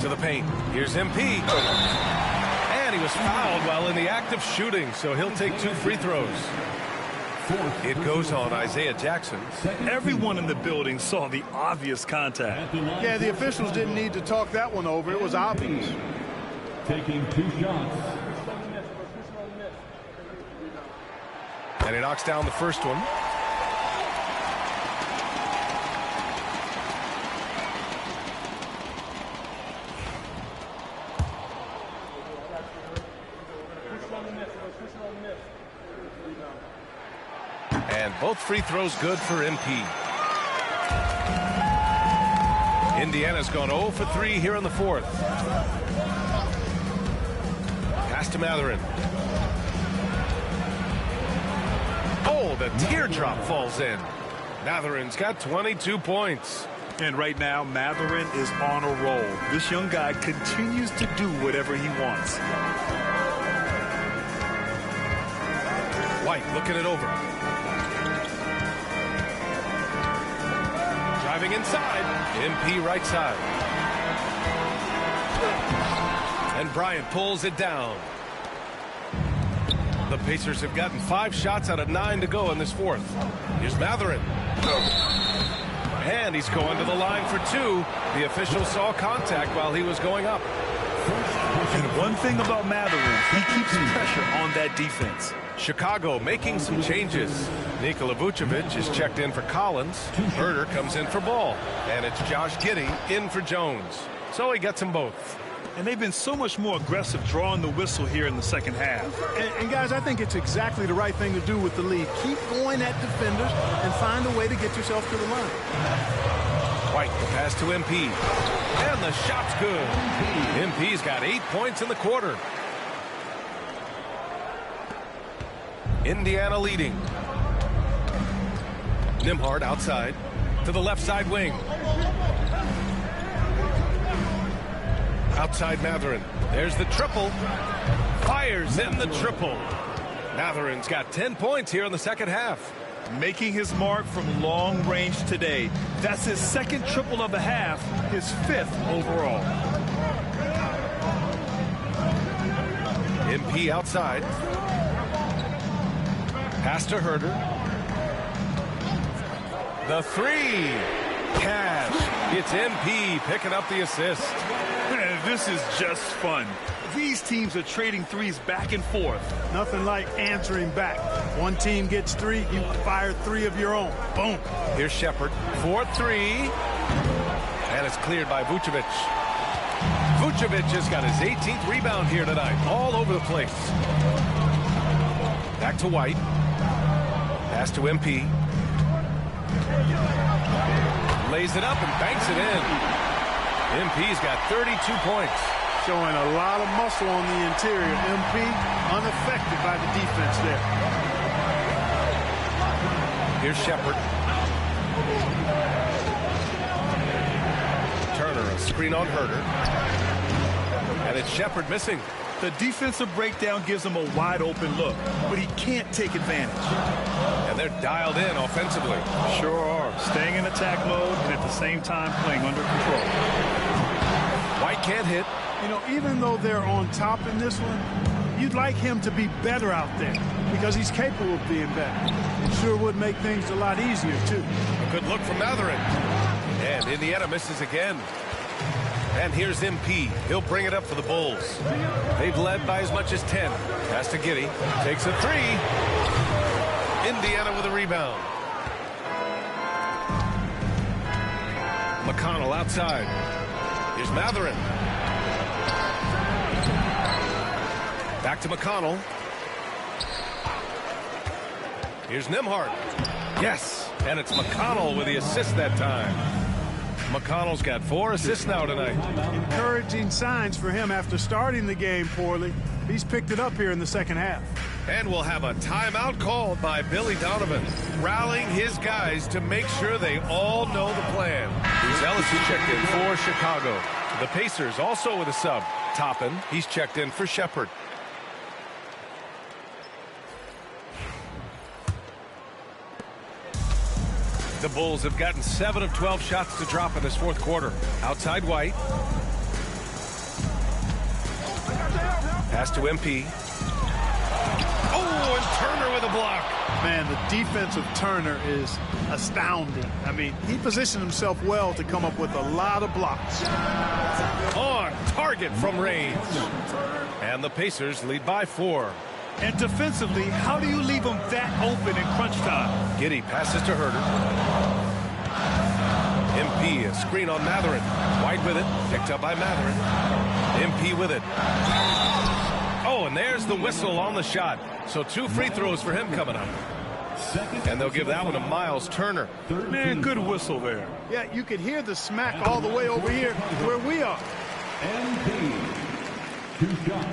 E: To the paint. Here's MP. And he was fouled while in the act of shooting, so he'll take 2 free throws. It goes on Isaiah Jackson.
F: Everyone in the building saw the obvious contact.
A: Yeah, the officials didn't need to talk that one over. It was obvious.
D: Taking 2 shots.
E: And he knocks down the first one. And both free throws good for MP. Indiana's gone 0 for 3 here in the fourth. Pass to Matherin. Oh, the teardrop falls in. Matherin's got 22 points.
F: And right now, Matherin is on a roll. This young guy continues to do whatever he wants.
E: White looking it over. Driving inside. MP right side. And Bryant pulls it down. The Pacers have gotten 5 shots out of 9 to go in this fourth. Here's Matherin. And he's going to the line for 2. The official saw contact while he was going up.
F: And one thing about Matherin, he keeps pressure on that defense.
E: Chicago making some changes. Nikola Vucevic is checked in for Collins. Herder comes in for Ball. And it's Josh Giddey in for Jones. So he gets them both.
F: And they've been so much more aggressive drawing the whistle here in the second half.
A: And guys, I think it's exactly the right thing to do with the lead. Keep going at defenders and find a way to get yourself to the line.
E: White, the pass to MP. And the shot's good. MP's got 8 points in the quarter. Indiana leading. Nembhard outside to the left side wing. Outside Matherin. There's the triple. Fires in the triple. Matherin's got 10 points here in the second half.
F: Making his mark from long range today. That's his second triple of the half, his 5th overall.
E: MP outside. Pass to Herder. The 3. Cash. It's MP picking up the assist.
F: Man, this is just fun. These teams are trading threes back and forth.
A: Nothing like answering back. One team gets 3, you fire 3 of your own. Boom.
E: Here's Shepard. 4-3. And it's cleared by Vucevic. Vucevic has got his 18th rebound here tonight. All over the place. Back to White. Pass to MP. Lays it up and banks it in. MP's got 32 points.
A: Showing a lot of muscle on the interior. MP unaffected by the defense there.
E: Here's Shepard. Turner, a screen on Herder. And it's Shepard missing.
F: The defensive breakdown gives him a wide open look, but he can't take advantage.
E: And they're dialed in offensively.
F: Sure are. Staying in attack mode and at the same time playing under control.
E: White can't hit.
A: You know, even though they're on top in this one, you'd like him to be better out there because he's capable of being better. It sure would make things a lot easier, too.
E: A good look from Matherin. And Indiana misses again. And here's MP. He'll bring it up for the Bulls. They've led by as much as 10. Pass to Giddey. Takes a 3. Indiana with a rebound. McConnell outside. Here's Matherin. Back to McConnell. Here's Nembhard. Yes, and it's McConnell with the assist that time. McConnell's got 4 assists now tonight.
A: Encouraging signs for him after starting the game poorly. He's picked it up here in the second half.
E: And we'll have a timeout called by Billy Donovan, rallying his guys to make sure they all know the plan. LSU checked in for Chicago. The Pacers also with a sub. Toppin, he's checked in for Shepard. The Bulls have gotten 7 of 12 shots to drop in this fourth quarter. Outside White. Pass to MP. Oh, and Turner with a block.
A: Man, the defense of Turner is astounding. I mean, he positioned himself well to come up with a lot of blocks.
E: On target from range. And the Pacers lead by 4.
F: And defensively, how do you leave them that open in crunch time?
E: Giddey passes to Herter. MP, a screen on Matherin. White with it, picked up by Matherin. MP with it. Oh, and there's the whistle on the shot. So 2 free throws for him coming up. And they'll give that one to Miles Turner.
F: Man, good whistle there.
A: Yeah, you could hear the smack all the way over here where we are.
D: MP, 2 shots.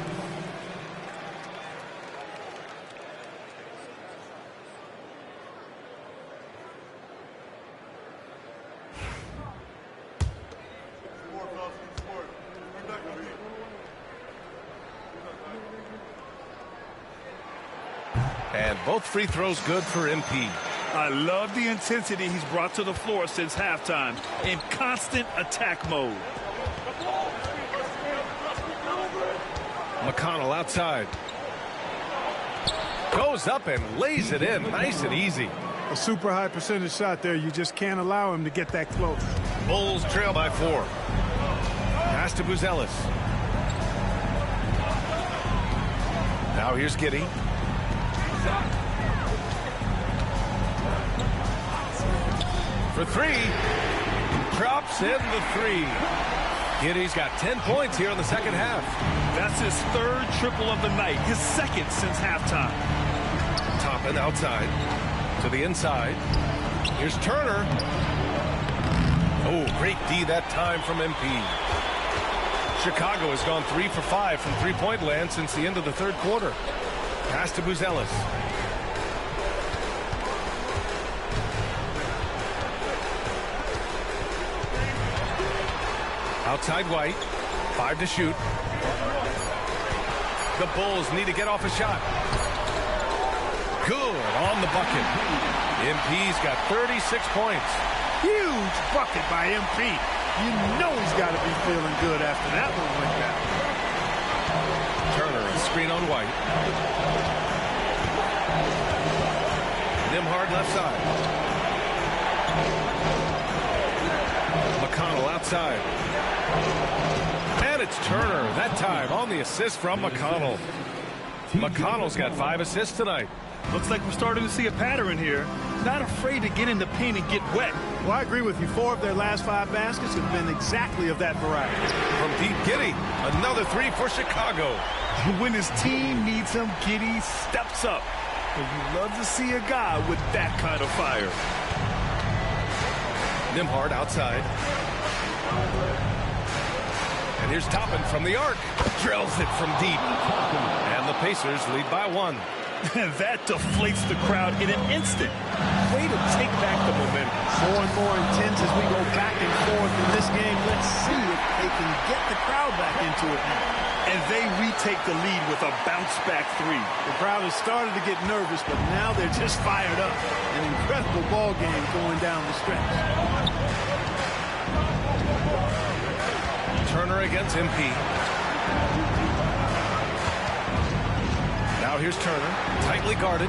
E: And both free throws good for MP.
F: I love the intensity he's brought to the floor since halftime in constant attack mode.
E: McConnell outside. Goes up and lays it in nice and easy.
A: A super high percentage shot there. You just can't allow him to get that close.
E: Bulls trail by 4. Pass to Buzelis. Now here's Giddey. For 3. Drops in the 3. Giddey's got 10 points here in the second half.
F: That's his 3rd triple of the night, his 2nd since halftime.
E: Toppin outside to the inside. Here's Turner. Oh, great D that time from MP. Chicago has gone 3 for 5 from three-point land since the end of the third quarter. Pass to Buzelis. Outside White. 5 to shoot. The Bulls need to get off a shot. Good on the bucket. MP's got 36 points.
A: Huge bucket by MP. You know he's got to be feeling good after that one went down.
E: Turner, a screen on White. Nembhard left side. McConnell outside. And it's Turner, that time on the assist from McConnell. McConnell's got 5 assists tonight.
F: Looks like we're starting to see a pattern here. Not afraid to get in the paint and get wet.
A: Well, I agree with you. 4 of their last 5 baskets have been exactly of that variety.
E: From deep, Giddey. Another 3 for Chicago.
F: When his team needs him, Giddey steps up. And you love to see a guy with that kind of fire.
E: Nembhard outside. And here's Toppin from the arc. Drills it from deep. And the Pacers lead by 1.
F: That deflates the crowd in an instant. Way to take back the momentum.
A: More and more intense as we go back and forth in this game. Let's see if they can get the crowd back into it now.
F: And they retake the lead with a bounce-back 3.
A: The crowd has started to get nervous, but now they're just fired up. An incredible ball game going down the stretch.
E: Turner against MP. Now here's Turner, tightly guarded.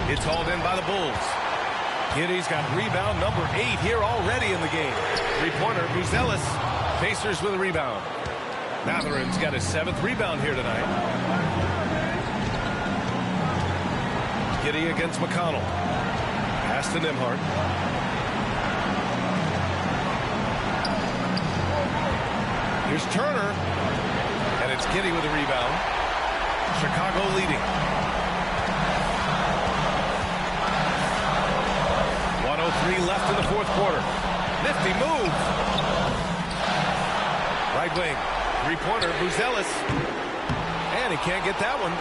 E: It's hauled in by the Bulls. Giddey's got rebound number 8 here already in the game. 3-pointer, Buzelis. Pacers with a rebound. Matherin's got his 7th rebound here tonight. Giddey against McConnell. Pass to Nembhard. Here's Turner. And it's Giddey with a rebound. Chicago leading. 1:03 left in the fourth quarter. Nifty move. Right wing. 3-pointer, Buzelis. And he can't get that one.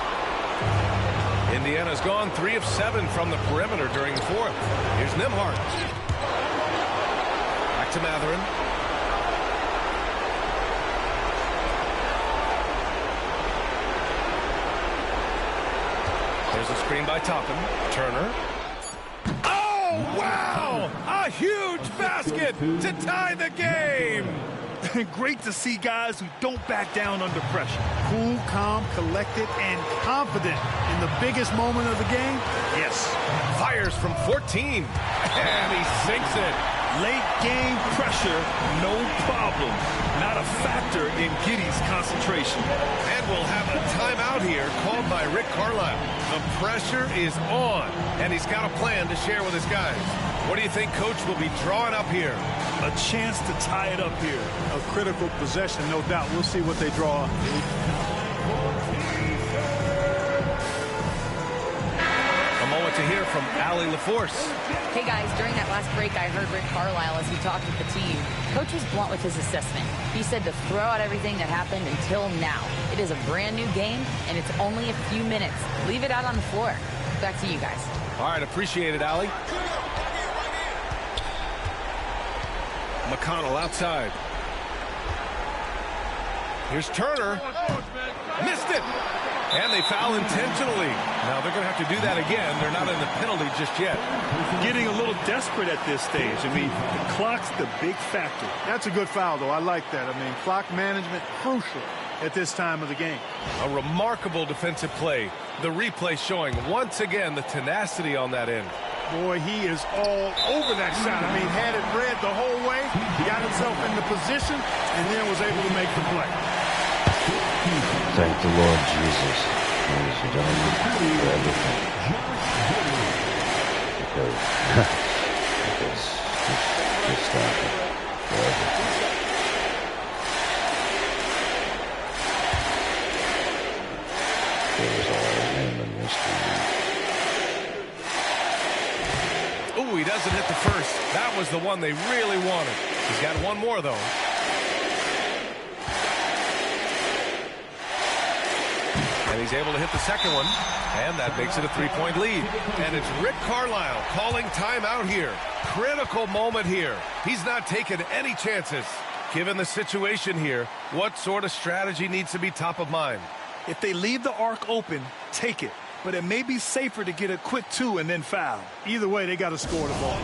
E: Indiana's gone 3 of 7 from the perimeter during the fourth. Here's Nembhard. Back to Matherin. There's a Screen by Toppin. Turner. Oh, wow! A huge basket to tie the game!
F: Great to see guys who don't back down under pressure.
A: Cool, calm, collected, and confident in the biggest moment of the game.
F: Yes.
E: Fires from 14, and he sinks it.
F: Late game pressure, no problem. Not a factor in Giddey's concentration.
E: And we'll have a timeout here called by Rick Carlisle. The pressure is on, and he's got a plan to share with his guys. What do you think Coach will be drawing up here?
F: A chance to tie it up here.
A: A critical possession, no doubt. We'll see what they draw up.
E: A moment to hear from Allie LaForce.
G: Hey guys, during that last break, I heard Rick Carlisle as he talked with the team. Coach was blunt with his assessment. He said to throw out everything that happened until now. It is a brand new game, and it's only a few minutes. Leave it out on the floor. Back to you guys.
E: All right, appreciate it, Allie. McConnell outside. Here's Turner. Missed it. And they foul intentionally. Now they're going to have to do that again. They're not in the penalty just yet.
F: Getting a little desperate at this stage. I mean, the clock's the big factor.
A: That's a good foul, though. I like that. I mean, clock management crucial at this time of the game.
E: A remarkable defensive play. The replay showing once again the tenacity on that end.
A: Boy, he is all over that shot. I mean, had it read the whole way, got himself in the position, and then was able to make the play.
I: Thank the Lord Jesus, ladies and gentlemen, for everything. Because just stop it for everything. There was always him in mystery.
E: Ooh, he doesn't hit the first. That was the one they really wanted. He's got one more, though. And he's able to hit the second one. And that makes it a three-point lead. And it's Rick Carlisle calling timeout here. Critical moment here. He's not taking any chances. Given the situation here, what sort of strategy needs to be top of mind?
F: If they leave the arc open, take it. But it may be safer to get a quick two and then foul.
A: Either way, they got to score the ball.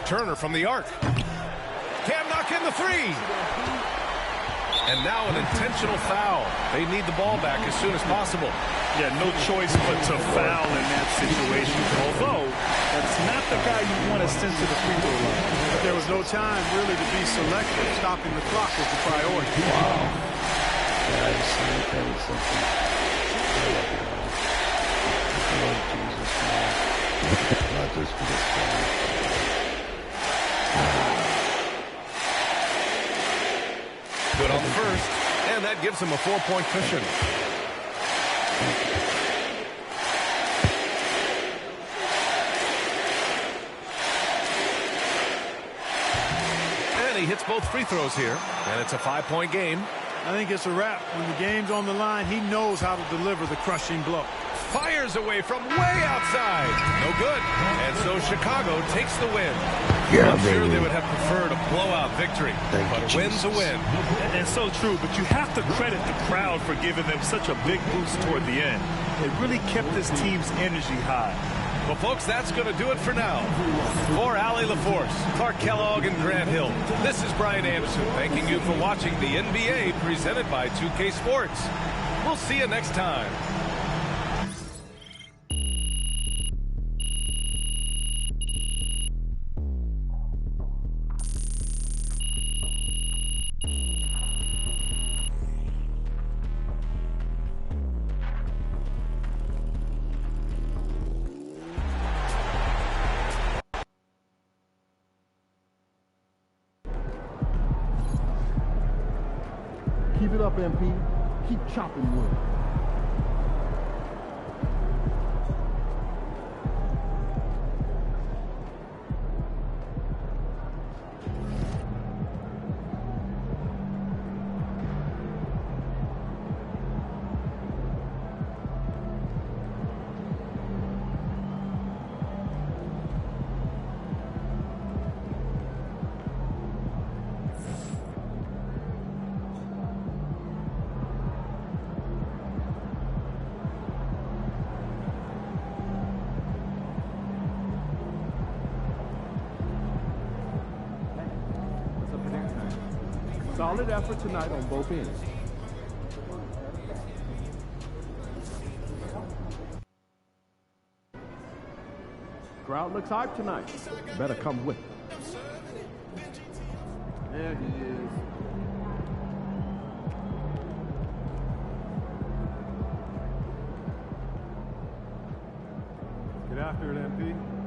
E: Turner from the arc. Can't knock in the three. And now an intentional foul. They need the ball back as soon as possible.
F: Yeah, no choice but to foul in that situation. Although, that's not the guy you want to send to the free throw line.
A: But there was no time really to be selective. Stopping the clock was the priority.
I: Wow. Guys, let me tell you something. Lord Jesus, man. Not just for this guy.
E: Good on the first, and that gives him a 4-point cushion. And he hits both free throws here, and it's a 5-point game.
A: I think it's a wrap. When the game's on the line, he knows how to deliver the crushing blow.
E: Fires away from way outside. No good. And so Chicago takes the win.
I: Yeah,
E: I'm sure they would have preferred a blowout victory, but win's a win.
F: And so true, but you have to credit the crowd for giving them such a big boost toward the end. It really kept this team's energy high.
E: Well, folks, that's going to do it for now. For Allie LaForce, Clark Kellogg, and Grant Hill, this is Brian Anderson thanking you for watching the NBA presented by 2K Sports. We'll see you next time.
C: Keep it up, MP. Keep chopping wood.
N: Solid effort tonight on both ends. Crowd looks hyped tonight. Better come with it. There he is.
O: Get after it, MP.